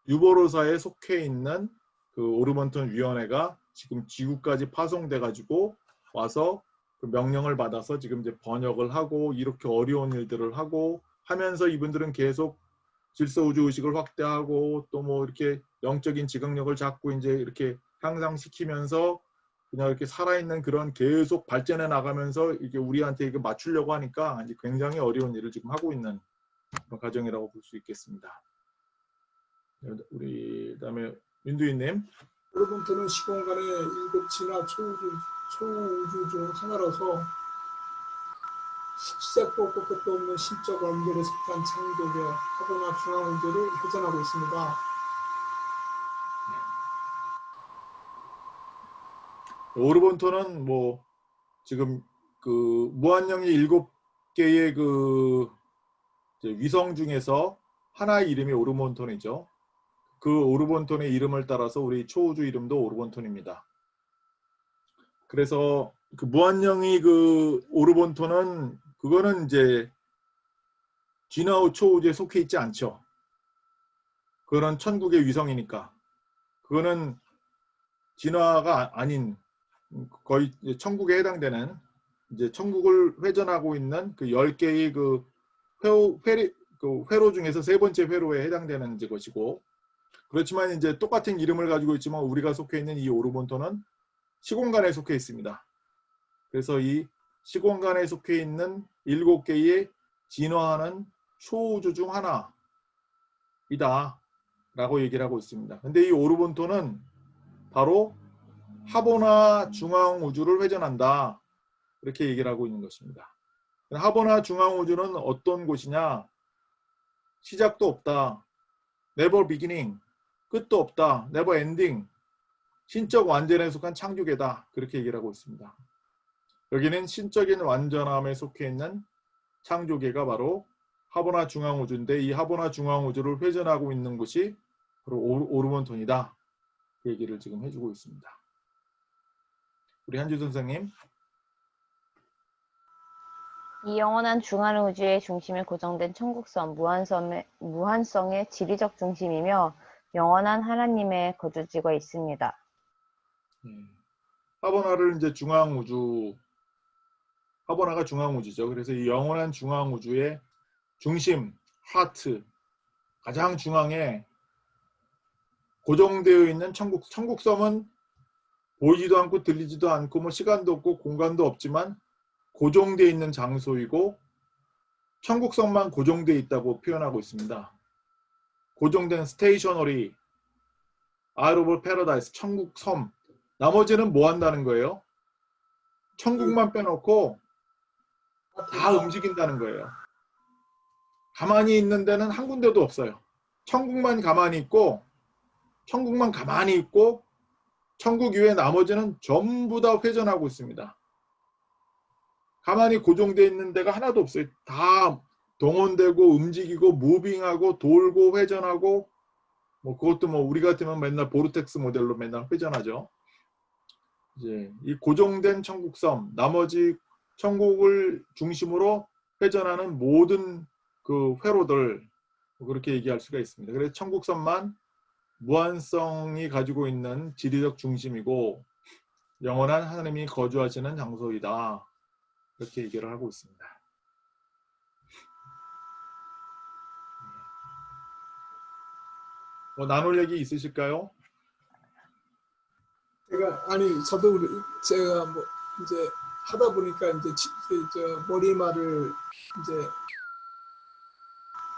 유보로사에 속해 있는 그 오르본톤 위원회가 지금 지구까지 파송돼 가지고 와서 그 명령을 받아서 지금 이제 번역을 하고 이렇게 어려운 일들을 하고 하면서 이분들은 계속 질서우주 의식을 확대하고 또 뭐 이렇게 영적인 지각력을 자꾸 이제 이렇게 향상시키면서 그냥 이렇게 살아있는 그런 계속 발전해 나가면서 이게 우리한테 이거 맞추려고 하니까 이제 굉장히 어려운 일을 지금 하고 있는 그런 과정이라고 볼 수 있겠습니다. 우리 그다음에 윤두희님. 오르본토는 시공간의 7진화 초우주 중 하나라서 시작도 끝도 없는 신적 완결에 속한 창조계 하보나 중앙우주를 회전하고 있습니다. 오르본토는 뭐 지금 그 무한영이 7개의 그 위성 중에서 하나의 이름이 오르본톤이죠. 그 오르본톤의 이름을 따라서 우리 초우주 이름도 오르본톤입니다. 그래서 그 무한영이 그 오르본톤은 그거는 이제 진화호 초우주에 속해 있지 않죠. 그거는 천국의 위성이니까. 그거는 진화가 아닌 거의 천국에 해당되는 이제 천국을 회전하고 있는 그 10개의 그 회로 중에서 세 번째 회로에 해당되는 이제 것이고, 그렇지만 이제 똑같은 이름을 가지고 있지만 우리가 속해 있는 이 오르본토는 시공간에 속해 있습니다. 그래서 이 시공간에 속해 있는 7개의 진화하는 초우주 중 하나이다 라고 얘기를 하고 있습니다. 근데 이 오르본토는 바로 하보나 중앙우주를 회전한다, 이렇게 얘기를 하고 있는 것입니다. 하보나 중앙우주는 어떤 곳이냐? 시작도 없다, never beginning, 끝도 없다, never ending, 신적 완전에 속한 창조계다, 그렇게 얘기를 하고 있습니다. 여기는 신적인 완전함에 속해 있는 창조계가 바로 하보나 중앙우주인데 이 하보나 중앙우주를 회전하고 있는 곳이 오르몬톤이다. 그 얘기를 지금 해주고 있습니다. 우리 한주 선생님. 이 영원한 중한 우주의 중심에 고정된 천국섬, 무한성의 지리적 중심이며 영원한 하나님의 거주지가 있습니다. 하버나를 이제 중앙우주, 하버나가 중앙우주죠. 그래서 이 영원한 중앙우주의 중심, 하트, 가장 중앙에 고정되어 있는 천국섬은 보이지도 않고 들리지도 않고 뭐 시간도 없고 공간도 없지만 고정되어 있는 장소이고 천국섬만 고정되어 있다고 표현하고 있습니다. 고정된 스테이셔너리, 아웃 오브 패러다이스, 천국섬. 나머지는 뭐 한다는 거예요? 천국만 빼놓고 다 움직인다는 거예요. 가만히 있는 데는 한 군데도 없어요. 천국만 가만히 있고 천국 이외에 나머지는 전부 다 회전하고 있습니다. 가만히 고정되어 있는 데가 하나도 없어요. 다 동원되고 움직이고 무빙하고 돌고 회전하고 뭐 그것도 뭐 우리 같으면 맨날 보르텍스 모델로 맨날 회전하죠. 이제 이 고정된 천국섬, 나머지 천국을 중심으로 회전하는 모든 그 회로들 그렇게 얘기할 수가 있습니다. 그래서 천국섬만 무한성이 가지고 있는 지리적 중심이고 영원한 하나님이 거주하시는 장소이다. 이렇게 얘기를 하고 있습니다. 뭐 나눌 얘기 있으실까요? 제가 뭐 이제 하다 보니까 이제 머리말을 이제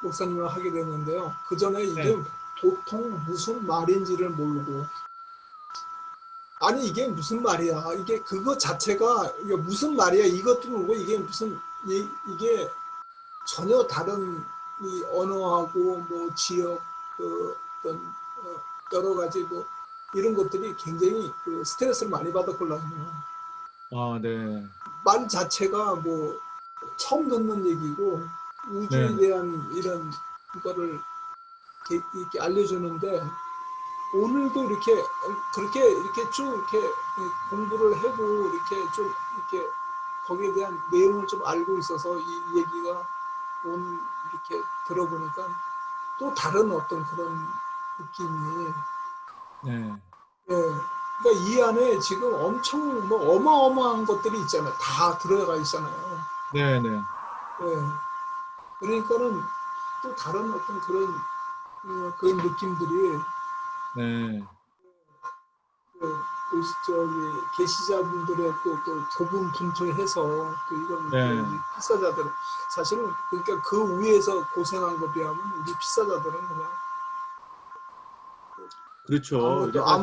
목사님을 하게 됐는데요. 그 전에 이게 도통 무슨 말인지를 모르고 아니 이게 무슨 말이야? 이게 그거 자체가 이게 무슨 말이야? 이것도 모르고 이게 무슨 이게 전혀 다른 이 언어하고 뭐 지역 그 어떤 여러 가지 뭐 이런 것들이 굉장히 그 스트레스를 많이 받았거든요. 아, 네. 말 자체가 뭐 처음 듣는 얘기고 우주에 네. 대한 이런 거를 이렇게 알려주는데 오늘도 이렇게 그렇게 이렇게 쭉 이렇게 공부를 해도 이렇게 좀 이렇게 거기에 대한 내용을 좀 알고 있어서 이 얘기가 오늘 이렇게 들어보니까 또 다른 어떤 그런 느낌이 네. 그러니까 이 안에 지금 엄청 뭐 어마어마한 것들이 있잖아요. 다 들어가 있잖아요. 네, 네. 그러니까는 또 다른 어떤 그런 느낌들이 네. 저기 계시자분들의 또 좁은 분투해서 또 이런 네. 필사자들 사실은 그러니까 그 위에서 고생한 거 비하면 우리 필사자들은 그냥 그렇죠. 이게 사실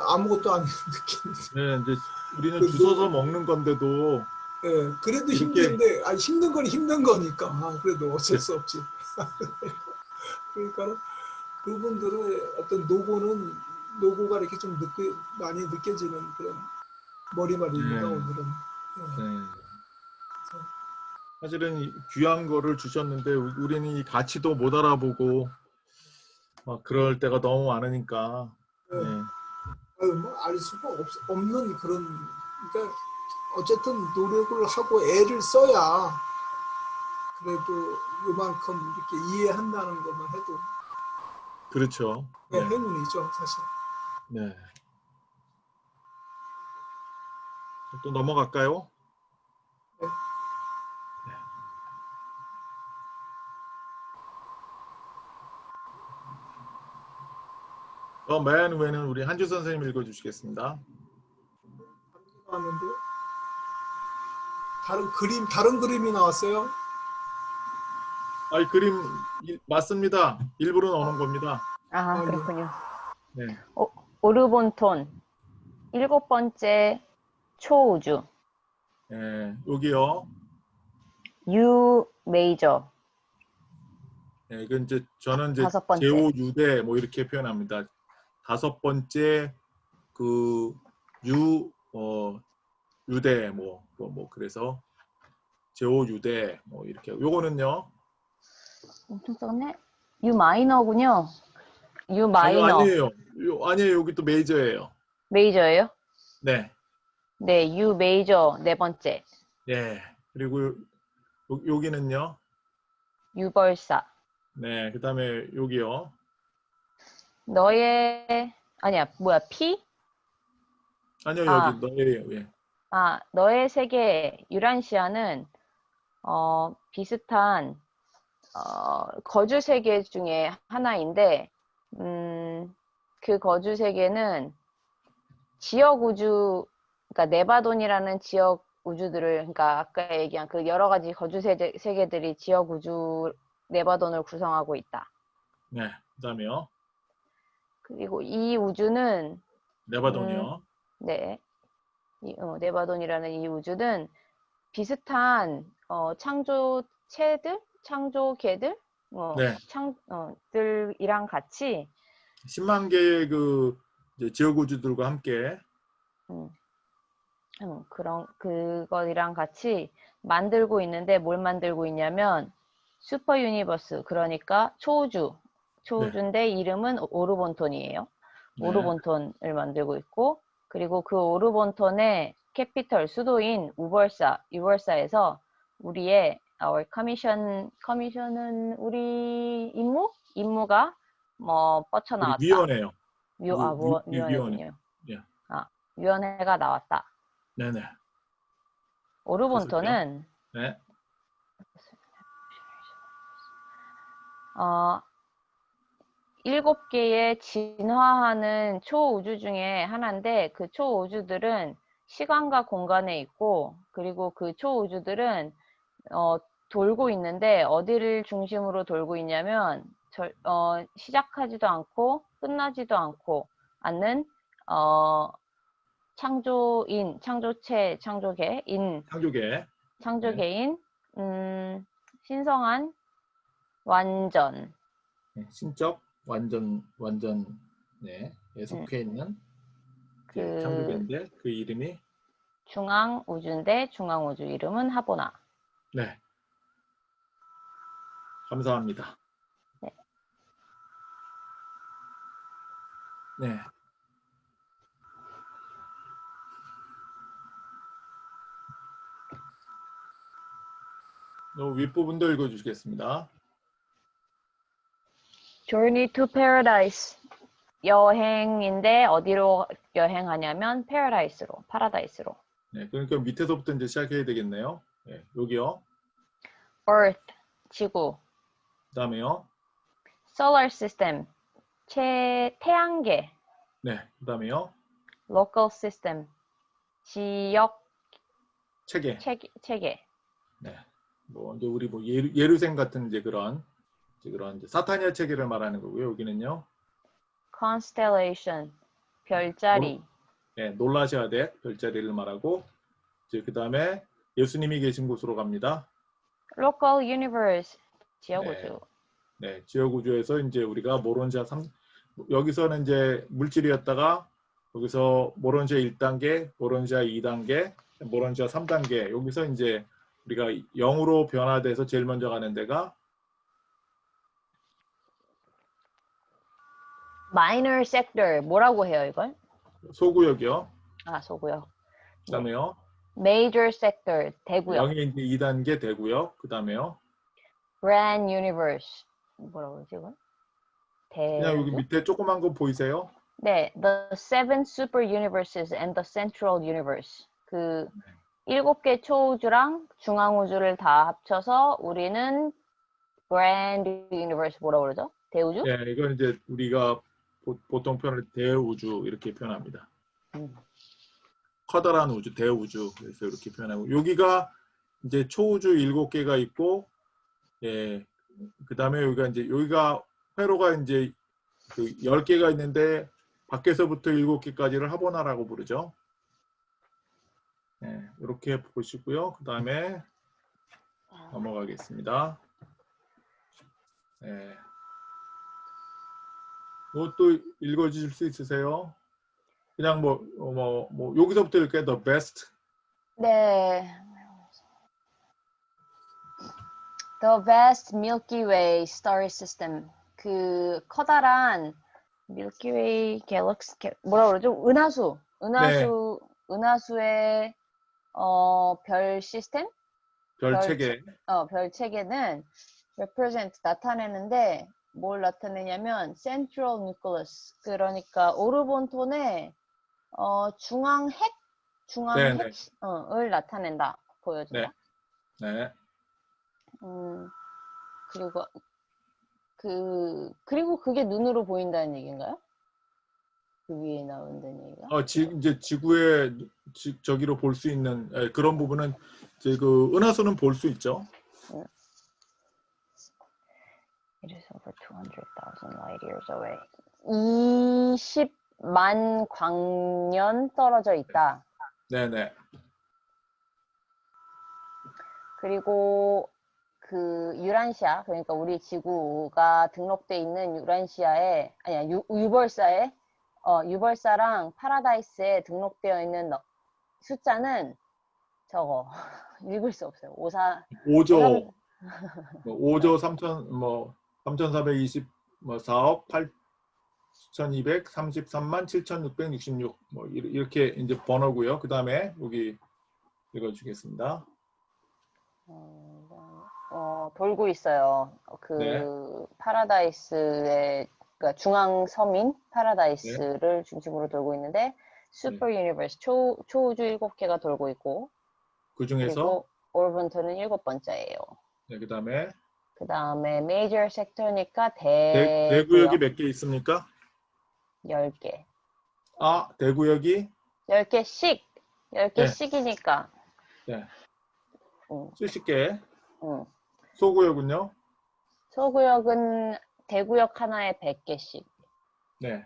아무것도 아닌 느낌. 네, 이제 우리는 주워서 먹는 건데도 그래도 이렇게 힘든데 힘든 건 힘든 거니까 그래도 어쩔 수 없지. 그러니까 그분들의 어떤 노고가 이렇게 좀 많이 느껴지는 그런 머리말입니다. 네. 오늘은. 네. 사실은 귀한 거를 주셨는데 우리는 이 가치도 못 알아보고 막 그럴 때가 너무 많으니까. 네. 뭐 알 수가 없는 그런 그러니까 어쨌든 노력을 하고 애를 써야 그래도 이만큼 이렇게 이해한다는 것만 해도 그렇죠. 네. 행운이죠, 사실. 네. 또 넘어갈까요? 네. 맨 후에는 우리 한주 선생님 읽어주시겠습니다. 나왔는데요. 다른 그림이 나왔어요. 그림 맞습니다. 일부러 넣어놓은 겁니다. 아, 네. 그렇군요. 네. 오르본톤, 7번째 초우주, 여기요. U 메이저, 이건 이제 저는 이제 5번째. 제오유대 뭐 이렇게 표현합니다. 5번째 그 유대 뭐 그래서 제오유대 뭐 이렇게. 요거는요. 엄청 적네. U 마이너군요. U 아니요, 마이너. 아니에요. 아니에요. 여기 또 메이저예요. 메이저예요? 네. 네, U 메이저 네 번째. 예. 그리고 여기는요. 유벌사. 네. 그다음에 여기요. 너의 아니야, 뭐야? P? 아니요, 여기 아, 너예요. 예. 너의 세계 유란시아는 비슷한 거주 세계 중에 하나인데 그 거주 세계는 지역 우주, 그러니까 네바돈이라는 지역 우주들을, 그러니까 아까 얘기한 그 여러 가지 거주 세계들이 지역 우주 네바돈을 구성하고 있다. 네. 그다음에요. 그리고 이 우주는 네바돈이요. 네, 네바돈이라는 이 우주는 비슷한 창조체들, 네. 들이랑 같이 10만 개의 그 이제 지역 우주들과 함께 음, 그것이랑 같이 만들고 있는데 뭘 만들고 있냐면 슈퍼 유니버스, 그러니까 네. 초우주인데 이름은 오르본톤이에요. 네. 오르본톤을 만들고 있고, 그리고 그 오르본톤의 캐피털 수도인 유월사에서 우리의 커미션은 우리 임무가 뭐 우리 뻗쳐나왔다. 위원회요. 위원회. 위원회군요. 예. 위원회가 나왔다. 네네. 그래서요. 오르본토는 네. 어, 7개의 진화하는 초우주 중에 하나인데, 그 초우주들은 시간과 공간에 있고, 그리고 그 초우주들은 돌고 있는데 어디를 중심으로 돌고 있냐면 시작하지도 않고 끝나지도 않는 창조계. 네. 창조계인 신성한 완전 네. 신적 완전 네. 에 음, 속해 있는 이제 그 창조계인데 그 이름이 중앙 우주인데 중앙 우주 이름은 하보나. 네. 감사합니다. 네. 네. 요 윗부분도 읽어 주시겠습니다. Journey to Paradise. 여행인데 어디로 여행하냐면 파라다이스로. 네. 그러니까 밑에서부터 이제 시작해야 되겠네요. 네. 여기요. Earth, 지구. 그다음에요. Solar System, 태양계. 네. 그다음에요. Local System, 지역 체계. 체계. 네. 뭐 이제 우리 뭐 예루생 같은 이제 그런 이제 사타니아 체계를 말하는 거고요. 여기는요. Constellation, 놀, 별자리. 네, 놀라셔야 돼. 별자리를 말하고 이제 그다음에 예수님이 계신 곳으로 갑니다. Local Universe, 지역 네. 우주. 네. 지역 우주에서 이제 우리가 모론시아 3 여기서는 이제 물질이었다가 여기서 모론시아 1단계, 모론시아 2단계, 모론시아 3단계 여기서 이제 우리가 0으로 변화돼서 제일 먼저 가는 데가 Minor Sector, 뭐라고 해요 이걸? 소구역이요. 소구역. 네. 그다음에요. Major Sector, 대구역. 0이 이제 2단계 되고요. 그다음에요. Grand Universe, 뭐라고 그러지 이걸? 그냥 여기 대우주? 밑에 조그만 거 보이세요? 네, The Seven Super Universes and the Central Universe. 그 7개 초우주랑 중앙우주를 다 합쳐서 우리는 Grand Universe, 뭐라고 그러죠? 대우주? 네, 이건 이제 우리가 보통 표현을 대우주 이렇게 표현합니다. 커다란 우주, 대우주 그래서 이렇게 표현하고 여기가 이제 초우주 7개가 있고 예, 그다음에 여기가 회로가 이제 그 10개가 있는데 밖에서부터 7개까지를 하보나라고 부르죠. 네, 이렇게 보시고요. 그다음에 넘어가겠습니다. 네. 이것도 읽어주실 수 있으세요? 그냥 뭐 여기서부터 이렇게 the best. 네. The vast Milky Way Star System. 그 커다란 밀키웨이 갤럭시 뭐라 그러죠? 은하수. 네, 은하수의 별 시스템? 별 체계. 별 체계는 represent 나타내는데 뭘 나타내냐면 central nucleus 그러니까 오르본톤의 중앙 네, 네, 을 나타낸다 네, 보여준다. 네. 그리고 그리고 그게 눈으로 보인다는 얘기인가요? 그 위에 나온다는 얘기가? 이제 지구의 저기로 볼 수 있는 그런 부분은 이제 그 은하수는 볼 수 있죠. It is over 200,000 light years away. 20만 광년 떨어져 있다. 네네. 그리고 그 유란시아, 그러니까 우리 지구가 등록돼 있는 유란시아에, 아니야, 유벌사에, 유벌사랑 파라다이스에 등록되어 있는 숫자는 저거, 읽을 수 없어요. 5조 5조 3천 3,420 4억 8,233만 7,666 이렇게 이제 번호고요. 그다음에 여기 읽어주겠습니다. 돌고 있어요. 네, 파라다이스의, 그러니까 중앙 섬인 네, 파라다이스를 중심으로 돌고 있는데, 네. 슈퍼 유니버스, 초우주 7개가 돌고 있고, 그 중에서 그리고 오르본트는 7번째예요. 네, 그다음에 그 다음에 메이저 섹터니까 대구역이 대구역 몇 개 있습니까? 10개. 대구역이 10개씩, 네, 10개씩이니까, 네, 응, 70개. 응. 소구역은요? 소구역은 대구역 하나에 100개씩. 네,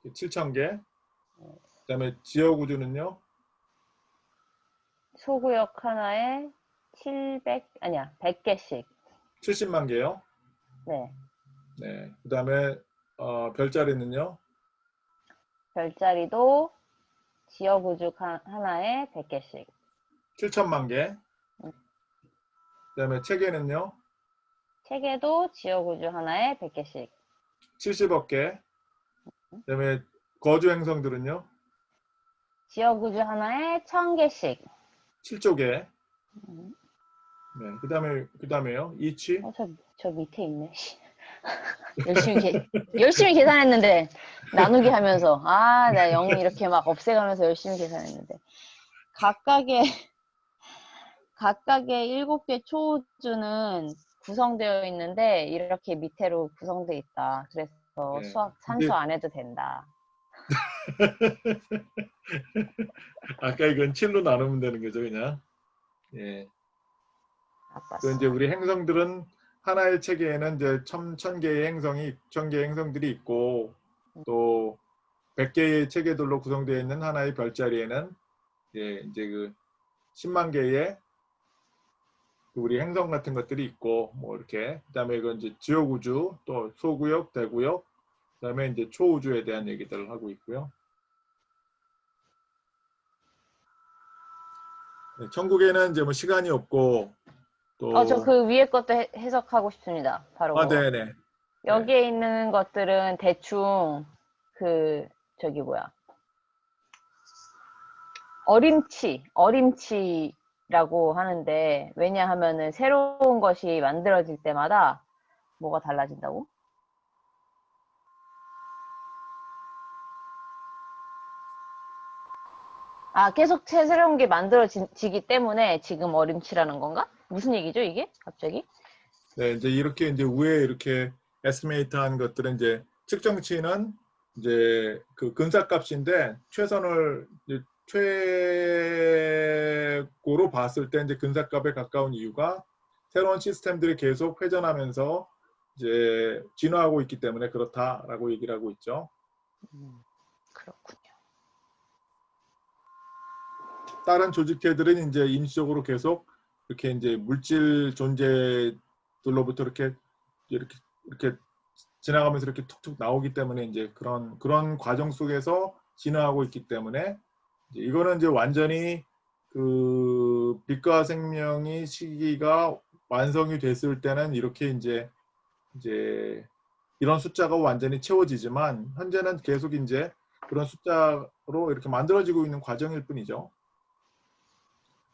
7,000개. 그다음에 지역우주는요? 소구역 하나에 100개씩. 70만 개요. 네. 네, 그다음에 별자리는요? 별자리도 지역 우주 하나에 100개씩. 7천만 개. 그다음에 체계는요? 체계도 지역 우주 하나에 100개씩. 70억 개. 그다음에 거주 행성들은요? 지역 우주 하나에 1000개씩. 7조 개. 네, 그다음에요. 이치. 저 밑에 있네. 열심히 계산했는데 나누기 하면서 나 0 이렇게 막 없애가면서 열심히 계산했는데 각각의 7개 초우주는 구성되어 있는데 이렇게 밑으로 구성되어 있다. 그래서 네. 산수 안 해도 된다. 아까 이건 7로 나누면 되는 거죠, 그냥. 예. 그 이제 아팠어. 우리 행성들은 하나의 체계에는 이제 1,000개의 행성들이 있고 또 100개의 체계들로 구성되어 있는 하나의 별자리에는 이제 그 10만 개의 우리 행성 같은 것들이 있고 뭐 이렇게 그다음에 이건 이제 지역우주 또 소구역, 대구역 그다음에 이제 초우주에 대한 얘기들을 하고 있고요. 네, 천국에는 이제 뭐 시간이 없고 저 또 그 위에 것도 해석하고 싶습니다. 바로 그거. 네네 네. 여기에 있는 것들은 대충 어림치라고 하는데 왜냐하면은 새로운 것이 만들어질 때마다 뭐가 달라진다고? 계속 새로운 게 만들어지기 때문에 지금 어림치라는 건가? 무슨 얘기죠, 이게? 갑자기? 네, 이제 이렇게 이제 위에 이렇게 에스티메이트한 것들은 이제 측정치는 이제 그 근사값인데 최선을 이제 최고로 봤을 때 이제 근사값에 가까운 이유가 새로운 시스템들이 계속 회전하면서 이제 진화하고 있기 때문에 그렇다라고 얘기를 하고 있죠. 그렇군요. 다른 조직체들은 이제 임시적으로 계속 이렇게 이제 물질 존재들로부터 이렇게 지나가면서 이렇게 툭툭 나오기 때문에 이제 그런 과정 속에서 진화하고 있기 때문에 이거는 이제 완전히 그 빛과 생명이 시기가 완성이 됐을 때는 이렇게 이제 이런 숫자가 완전히 채워지지만 현재는 계속 이제 그런 숫자로 이렇게 만들어지고 있는 과정일 뿐이죠.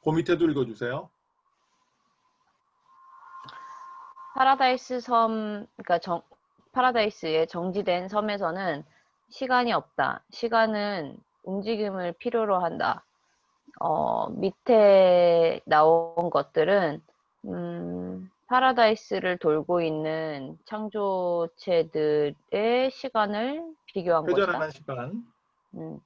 그 밑에도 읽어주세요. 파라다이스 섬, 그러니까 파라다이스의 정지된 섬에서는 시간이 없다. 시간은 움직임을 필요로 한다. 밑에 나온 것들은 파라다이스를 돌고 있는 창조체들의 시간을 비교한 것이다. 회전하는 시간. 음,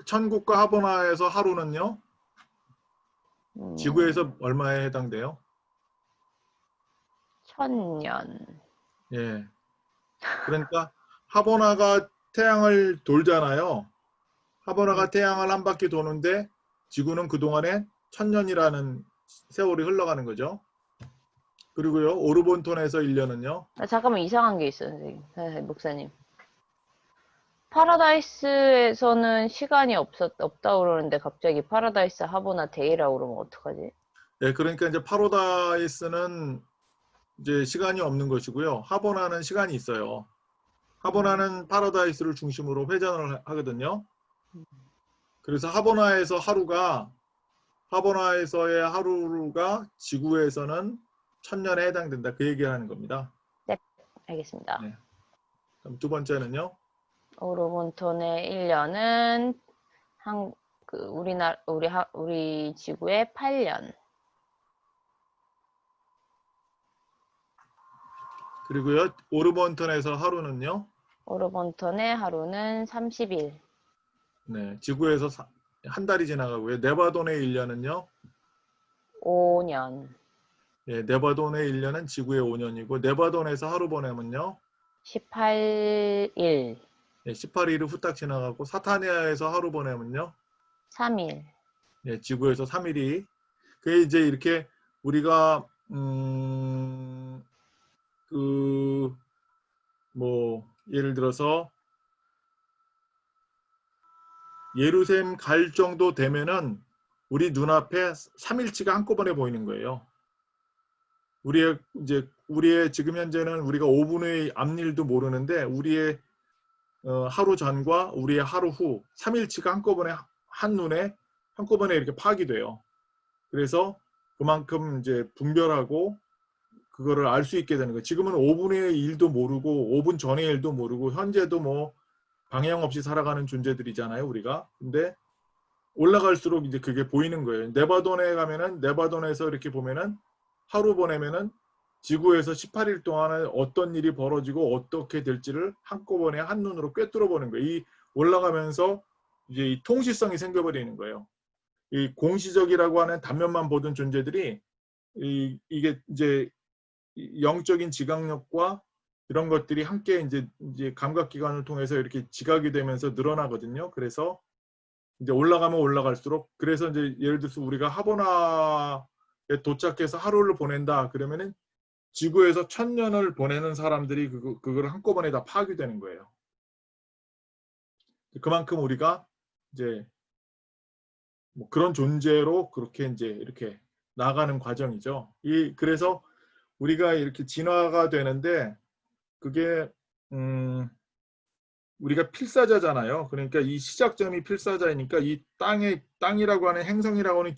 천국과 하보나에서 하루는요. 지구에서 얼마에 해당돼요? 1000년. 예. 그러니까 하보나가 태양을 돌잖아요. 하보나가 태양을 한 바퀴 도는데 지구는 그동안에 1000년이라는 세월이 흘러가는 거죠. 그리고요. 오르본톤에서 1년은요. 잠깐만 이상한 게 있어요, 선생님. 목사님. 파라다이스에서는 시간이 없다고 그러는데 갑자기 파라다이스 하보나 데이라고 그러면 어떡하지? 예, 그러니까 이제 파라다이스는 이제 시간이 없는 것이고요. 하보나는 시간이 있어요. 하보나는 파라다이스를 중심으로 회전을 하거든요. 그래서 하보나에서의 하루가 지구에서는 1000년에 해당된다. 그 얘기를 하는 겁니다. 네, 알겠습니다. 네. 그럼 두 번째는요. 오르본톤의 1년은 우리 지구의 8년. 그리고요. 오르본톤에서 하루는요. 오르본톤의 하루는 30일. 네, 지구에서 한 달이 지나가고요. 네바돈의 1년은요. 5년. 예, 네바돈의 1년은 지구의 5년이고 네바돈에서 하루 보내면요. 18일. 예, 18일을 후딱 지나가고 사타니아에서 하루 보내면요. 3일. 예, 지구에서 3일이. 그게 이제 이렇게 우리가 예를 들어서 예루살렘 갈 정도 되면은 우리 눈앞에 3일치가 한꺼번에 보이는 거예요. 우리의 지금 현재는 우리가 5분의 앞일도 모르는데 우리의 하루 전과 우리의 하루 후 3일치가 한꺼번에 한눈에 한꺼번에 이렇게 파악이 돼요. 그래서 그만큼 이제 분별하고 그거를 알 수 있게 되는 거예요. 지금은 5분의 1도 모르고 5분 전의 일도 모르고 현재도 뭐 방향 없이 살아가는 존재들이잖아요, 우리가. 근데 올라갈수록 이제 그게 보이는 거예요. 네바돈에 가면은 네바돈에서 이렇게 보면은 하루 보내면은 지구에서 18일 동안에 어떤 일이 벌어지고 어떻게 될지를 한꺼번에 한눈으로 꿰뚫어 보는 거예요. 이 올라가면서 이제 이 통시성이 생겨버리는 거예요. 이 공시적이라고 하는 단면만 보던 존재들이 이게 이제 영적인 지각력과 이런 것들이 함께 이제 감각기관을 통해서 이렇게 지각이 되면서 늘어나거든요. 그래서 이제 올라가면 올라갈수록 그래서 이제 예를 들어서 우리가 하보나에 도착해서 하루를 보낸다 그러면은 지구에서 1000년을 보내는 사람들이 그걸 한꺼번에 다 파악이 되는 거예요. 그만큼 우리가 이제 뭐 그런 존재로 그렇게 이제 이렇게 나가는 과정이죠. 그래서 우리가 이렇게 진화가 되는데 그게 우리가 필사자잖아요. 그러니까 이 시작점이 필사자이니까 이 땅이라고 하는 행성이라고 하는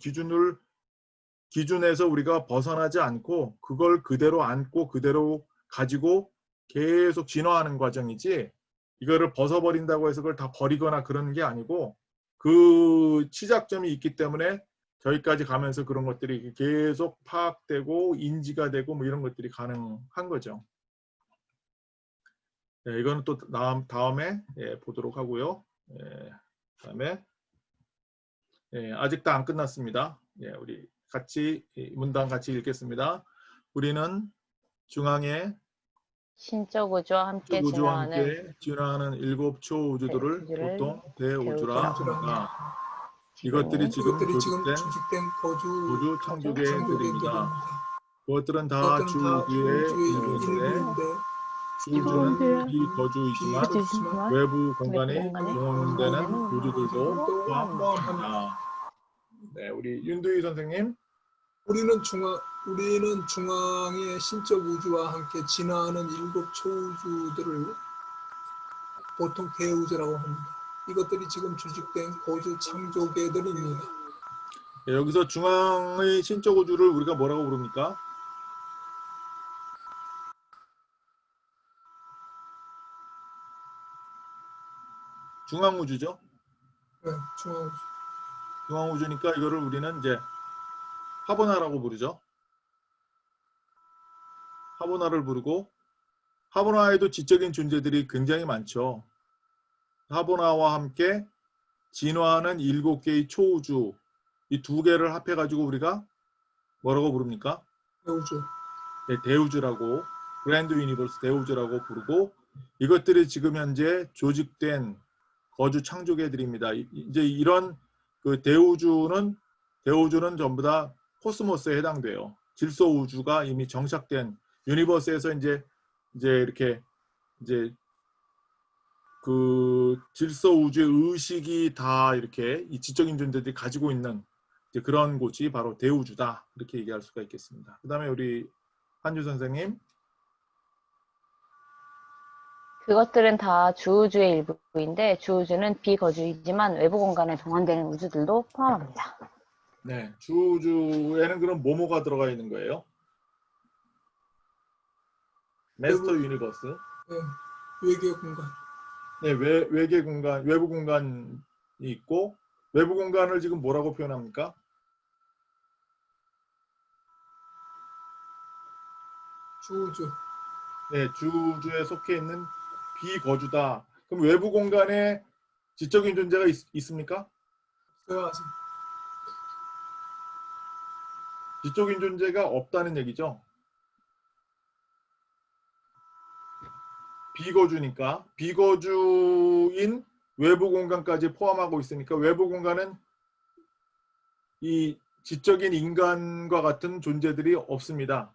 기준에서 우리가 벗어나지 않고 그걸 그대로 안고 그대로 가지고 계속 진화하는 과정이지 이거를 벗어버린다고 해서 그걸 다 버리거나 그런 게 아니고 그 시작점이 있기 때문에 저기까지 가면서 그런 것들이 계속 파악되고 인지가 되고 뭐 이런 것들이 가능한 거죠. 네, 이거는 또 다음에 보도록 하고요. 다음에 아직도 안 끝났습니다. 우리 같이 문단 같이 읽겠습니다. 우리는 중앙에 신적 우주와 함께 진화하는 7 초우주들을 보통 대우주라 합니다. 이것들이 지금 조직된 거주 창조계의 들입니다. 그것들은 다 그것들은 주 다 위의 우주의 인물인데 인물인데 우주는 비거주이지만 비거주이지만 외부 공간이 공간이 동원되는 동원되는 우주들도 우주들도 포함합니다. 네, 우리 윤두희 선생님. 우리는 우리는 중앙의 신적 우주와 함께 진화하는 7 초우주들을 보통 대우주라고 합니다. 이것들이 지금 조직된 거주 창조계들입니다. 예, 여기서 중앙의 신적 우주를 우리가 뭐라고 부릅니까? 중앙 우주죠. 네, 중앙우주. 중앙 우주니까 이거를 우리는 이제 하보나라고 부르죠. 하보나를 부르고 하보나에도 지적인 존재들이 굉장히 많죠. 하보나와 함께 진화하는 7개의 초우주 이 2개를 합해가지고 우리가 뭐라고 부릅니까? 대우주. 네, 대우주라고 그랜드 유니버스 대우주라고 부르고 이것들이 지금 현재 조직된 거주 창조계들입니다. 이제 이런 그 대우주는 전부 다 코스모스에 해당돼요. 질소 우주가 이미 정착된 유니버스에서 이제 이렇게 이제 그 질서 우주의 의식이 다 이렇게 이 지적인 존재들이 가지고 있는 이제 그런 곳이 바로 대우주다 이렇게 얘기할 수가 있겠습니다. 그 다음에 우리 한주 선생님. 그것들은 다 주우주의 일부인데 주우주는 비거주이지만 외부 공간에 동원되는 우주들도 포함합니다. 네, 주우주에는 그럼 뭐뭐가 들어가 있는 거예요? 마스터 유니버스. 네, 외계 공간. 네, 외계 공간, 외부 공간이 있고 외부 공간을 지금 뭐라고 표현합니까? 주우주. 네, 주우주에 속해 있는 비거주다. 그럼 외부 공간에 지적인 존재가 있습니까? 없어요, 아직. 지적인 존재가 없다는 얘기죠. 비거주니까 비거주인 외부 공간까지 포함하고 있으니까 외부 공간은 이 지적인 인간과 같은 존재들이 없습니다.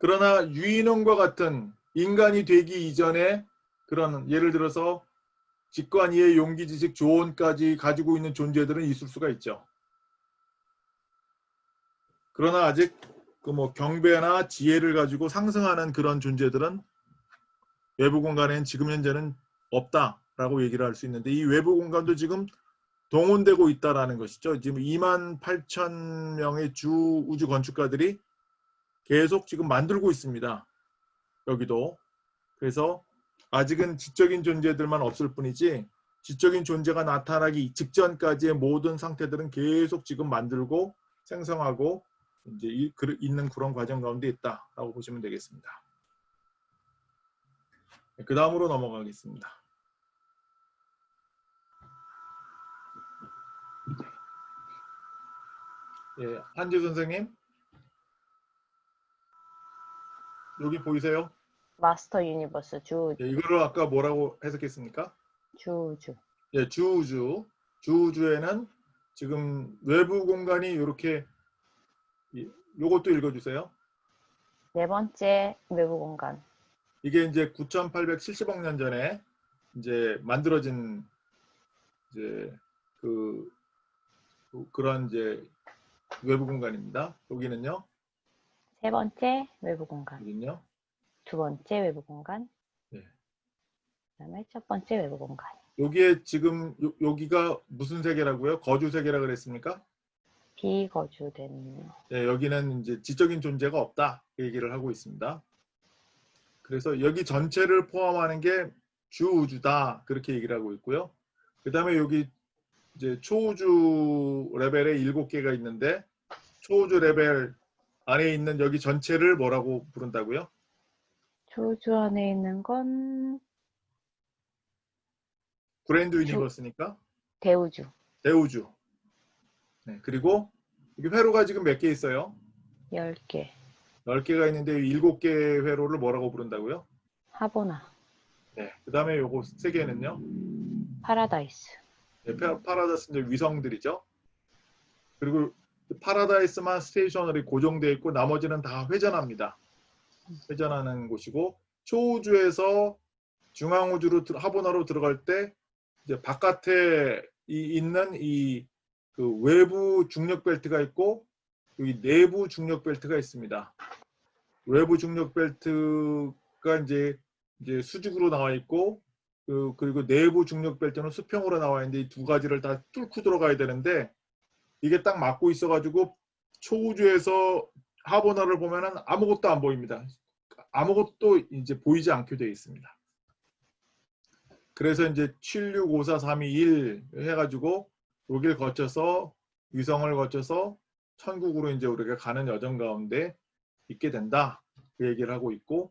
그러나 유인원과 같은 인간이 되기 이전에 그런 예를 들어서 직관, 이해, 용기, 지식, 조언까지 가지고 있는 존재들은 있을 수가 있죠. 그러나 아직 그 뭐 경배나 지혜를 가지고 상승하는 그런 존재들은 외부 공간에는 지금 현재는 없다라고 얘기를 할 수 있는데 이 외부 공간도 지금 동원되고 있다라는 것이죠. 지금 28,000명의 우주 건축가들이 계속 지금 만들고 있습니다. 여기도. 그래서 아직은 지적인 존재들만 없을 뿐이지 지적인 존재가 나타나기 직전까지의 모든 상태들은 계속 지금 만들고 생성하고 이제 있는 그런 과정 가운데 있다라고 보시면 되겠습니다. 그 다음으로 넘어가겠습니다. 예, 한지 선생님 여기 보이세요? 마스터 유니버스 주우주. 예, 이거를 아까 뭐라고 해석했습니까? 주우주. 예, 주우주. 주우주에는 지금 외부 공간이 이렇게 요것도 읽어주세요. 4번째 외부 공간. 이게 이제 9,870억 년 전에 이제 만들어진 이제 그런 이제 외부 공간입니다. 여기는요. 3번째 외부 공간. 여기는요. 2번째 외부 공간. 네. 그다음에 첫 번째 외부 공간. 여기에 지금 여기가 무슨 세계라고요? 거주 세계라 그랬습니까? 비거주된. 네, 여기는 이제 지적인 존재가 없다 그 얘기를 하고 있습니다. 그래서 여기 전체를 포함하는 게 주우주다 그렇게 얘기를 하고 있고요. 그 다음에 여기 이제 초우주 레벨에 7개가 있는데 초우주 레벨 안에 있는 여기 전체를 뭐라고 부른다고요? 주우주 안에 있는 건 그랜드 유니버스니까 대우주. 대우주. 네, 그리고 여기 회로가 지금 몇 개 있어요? 10개. 10개가 있는데 7개 회로를 뭐라고 부른다고요? 하보나. 네, 그 다음에 요거 3개는요? 파라다이스. 네, 파라다이스 이제 위성들이죠. 그리고 파라다이스만 스테이셔너리 고정되어 있고 나머지는 다 회전합니다. 회전하는 곳이고 초우주에서 중앙우주로 하보나로 들어갈 때 이제 바깥에 있는 이 그 외부 중력 벨트가 있고 여기 내부 중력 벨트가 있습니다. 외부 중력 벨트가 이제 수직으로 나와 있고 그리고 내부 중력 벨트는 수평으로 나와 있는데 이 두 가지를 다 뚫고 들어가야 되는데 이게 딱 맞고 있어가지고 초우주에서 하보나를 보면은 아무것도 안 보입니다. 아무것도 이제 보이지 않게 되어 있습니다. 그래서 이제 765431 해가지고 여길 거쳐서 위성을 거쳐서 천국으로 이제 우리가 가는 여정 가운데 있게 된다. 그 얘기를 하고 있고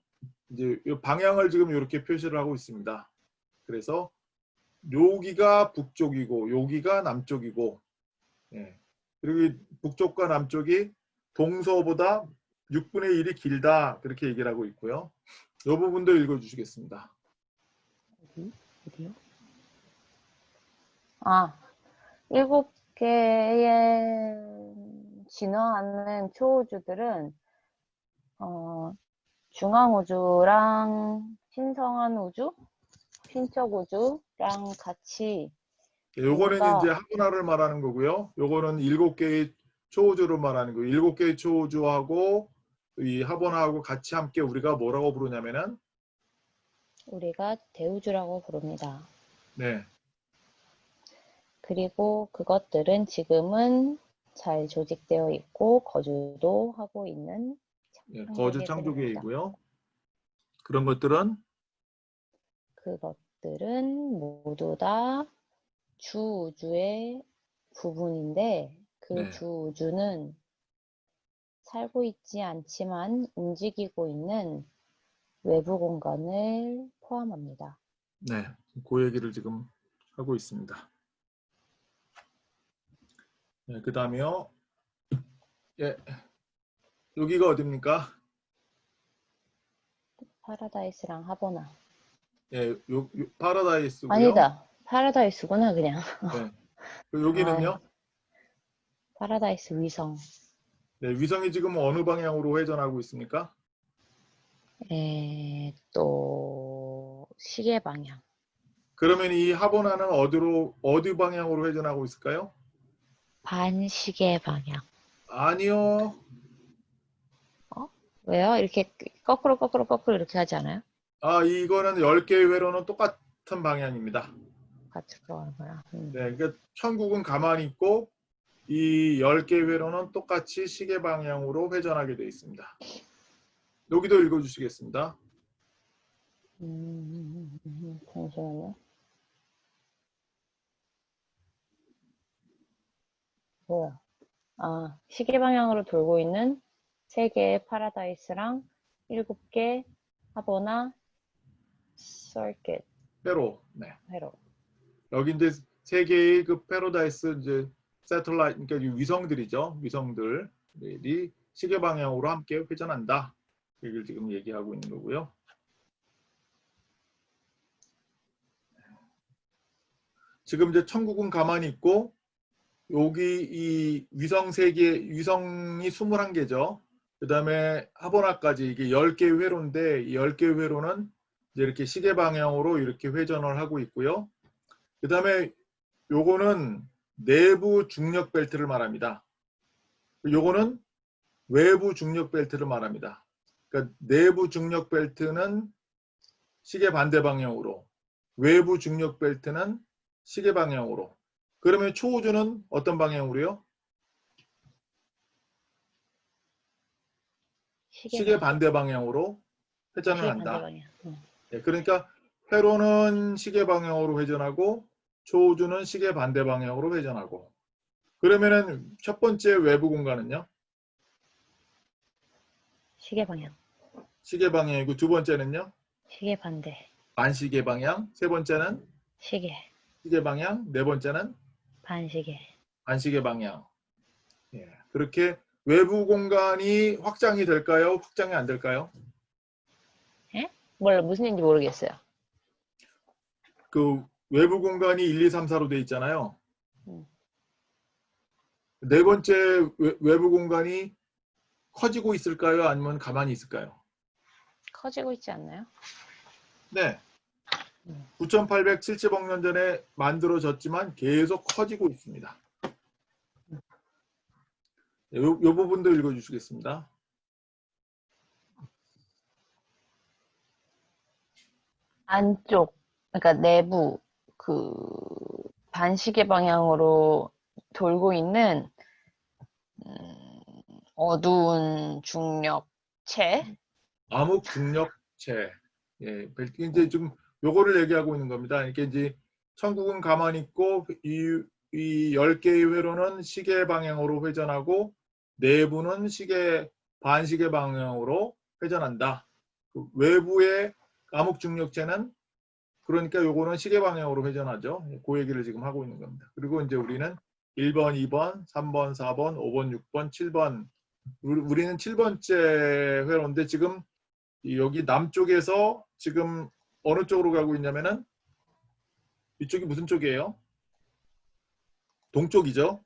이제 이 방향을 지금 이렇게 표시를 하고 있습니다. 그래서 여기가 북쪽이고 여기가 남쪽이고 예. 그리고 이 북쪽과 남쪽이 동서보다 6분의 1이 길다. 그렇게 얘기를 하고 있고요. 이 부분도 읽어주시겠습니다. 어디요? 아, 7개의 진화하는 초우주들은 중앙우주랑 신성한 우주, 신적 우주랑 같이 요거는 뭔가 이제 하브나를 말하는 거고요. 요거는 7개의 초우주를 말하는 거예요. 7개의 초우주하고 이 하보나하고 같이 함께 우리가 뭐라고 부르냐면은 우리가 대우주라고 부릅니다. 네. 그리고 그것들은 지금은 잘 조직되어 있고 거주도 하고 있는 예, 거주 창조계들입니다. 창조계이고요. 그런 것들은 그것들은 모두 다 주우주의 부분인데 그 네. 주우주는 살고 있지 않지만 움직이고 있는 외부 공간을 포함합니다. 네. 그 얘기를 지금 하고 있습니다. 네, 그 다음에요. 예. 여기가 어딥니까? 파라다이스랑 하보나. 예, 파라다이스고요. 아니다. 파라다이스구나 그냥. 네. 여기는요? 아, 파라다이스 위성. 네, 위성이 지금 어느 방향으로 회전하고 있습니까? 또 시계 방향. 그러면 이 하보나는 어디 방향으로 회전하고 있을까요? 반시계 방향. 아니요. 왜요? 이렇게 거꾸로 이렇게 하지 않아요? 아, 이거는 10개의 회로는 똑같은 방향입니다. 같이 들어가는구나. 네, 그러니까 천국은 가만히 있고 이 10개의 회로는 똑같이 시계 방향으로 회전하게 되어 있습니다. 여기도 읽어주시겠습니다. 잠시만요. 뭐야? 아, 시계 방향으로 돌고 있는 3개의 파라다이스랑 7개 하보나 서킷 회로. 네. 회로. 여기 이제 3개의 그 패러다이스 이제 세틀라이트, 그러니까 이 위성들이죠. 위성들이 시계 방향으로 함께 회전한다. 이걸 지금 얘기하고 있는 거고요. 지금 이제 천국은 가만히 있고 여기 이 위성 3개, 위성이 21개죠. 그 다음에 하보나까지 이게 10개의 회로인데 이 10개의 회로는 이제 이렇게 시계 방향으로 이렇게 회전을 하고 있고요. 그 다음에 요거는 내부 중력 벨트를 말합니다. 요거는 외부 중력 벨트를 말합니다. 그러니까 내부 중력 벨트는 시계 반대 방향으로, 외부 중력 벨트는 시계 방향으로. 그러면 초우주는 어떤 방향으로요? 시계 반대 방향으로 회전을 시계 한다. 반대 방향. 예, 그러니까 회로는 시계 방향으로 회전하고 초우주는 시계 반대 방향으로 회전하고. 그러면은 첫 번째 외부 공간은요? 시계 방향. 시계 방향이고 두 번째는요? 시계 반대. 반시계 방향. 세 번째는 시계. 시계 방향. 네 번째는 반시계. 반시계 방향. 예, 그렇게 외부 공간이 확장이 될까요? 확장이 안 될까요? 예? 무슨 얘기인지 모르겠어요. 그 외부 공간이 1, 2, 3, 4로 돼 있잖아요. 음. 네 번째 외부 공간이 커지고 있을까요? 아니면 가만히 있을까요? 커지고 있지 않나요? 네. 9,870억 년 전에 만들어졌지만 계속 커지고 있습니다. 요 부분도 읽어주시겠습니다. 안쪽, 그러니까 내부, 반시계 방향으로 돌고 있는, 어두운 중력체? 암흑 중력체. 예, 이제 좀 요거를 얘기하고 있는 겁니다. 이렇게 이제 천국은 가만히 있고 이 10개의 회로는 시계 방향으로 회전하고 내부는 반시계 방향으로 회전한다. 그 외부의 암흑 중력체는 그러니까 요거는 시계 방향으로 회전하죠. 그 얘기를 지금 하고 있는 겁니다. 그리고 이제 우리는 1번, 2번, 3번, 4번, 5번, 6번, 7번 우리는 7번째 회로인데 지금 여기 남쪽에서 지금 어느 쪽으로 가고 있냐면은 이쪽이 무슨 쪽이에요? 동쪽이죠.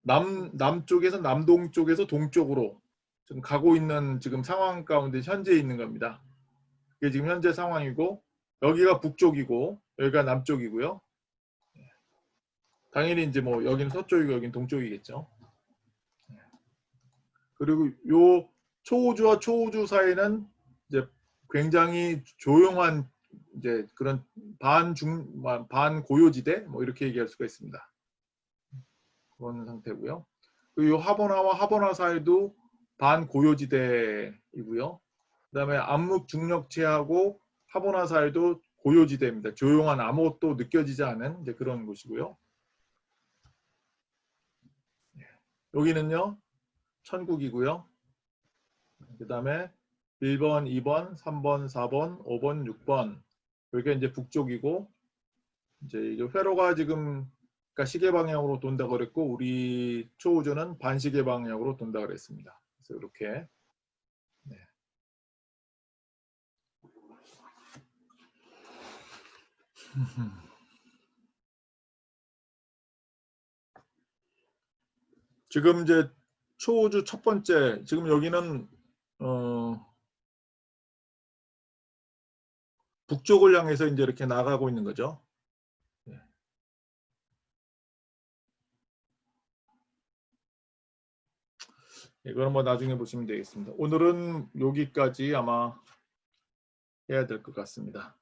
남쪽에서 남동쪽에서 동쪽으로 지금 가고 있는 지금 상황 가운데 현재 있는 겁니다. 그게 지금 현재 상황이고 여기가 북쪽이고 여기가 남쪽이고요. 당연히 이제 뭐 여기는 서쪽이고 여기는 동쪽이겠죠. 그리고 요 초우주와 초우주 사이는 이제 굉장히 조용한 이제 그런 반고요지대 뭐 이렇게 얘기할 수가 있습니다. 그런 상태고요. 그리고 요 하버나와 하버나 사이도 반고요지대이고요. 그다음에 암흑 중력체하고 하버나 사이도 고요지대입니다. 조용한 아무것도 느껴지지 않은 이제 그런 곳이고요. 여기는요 천국이고요. 그다음에 1번, 2번, 3번, 4번, 5번, 6번 여기가 이제 북쪽이고 이제 회로가 지금 그러니까 시계 방향으로 돈다 그랬고 우리 초우주는 반시계 방향으로 돈다 그랬습니다. 그래서 이렇게 네. 지금 이제 초우주 첫 번째 지금 여기는 북쪽을 향해서 이제 이렇게 나가고 있는 거죠. 네. 이거는 뭐 나중에 보시면 되겠습니다. 오늘은 여기까지 아마 해야 될 것 같습니다.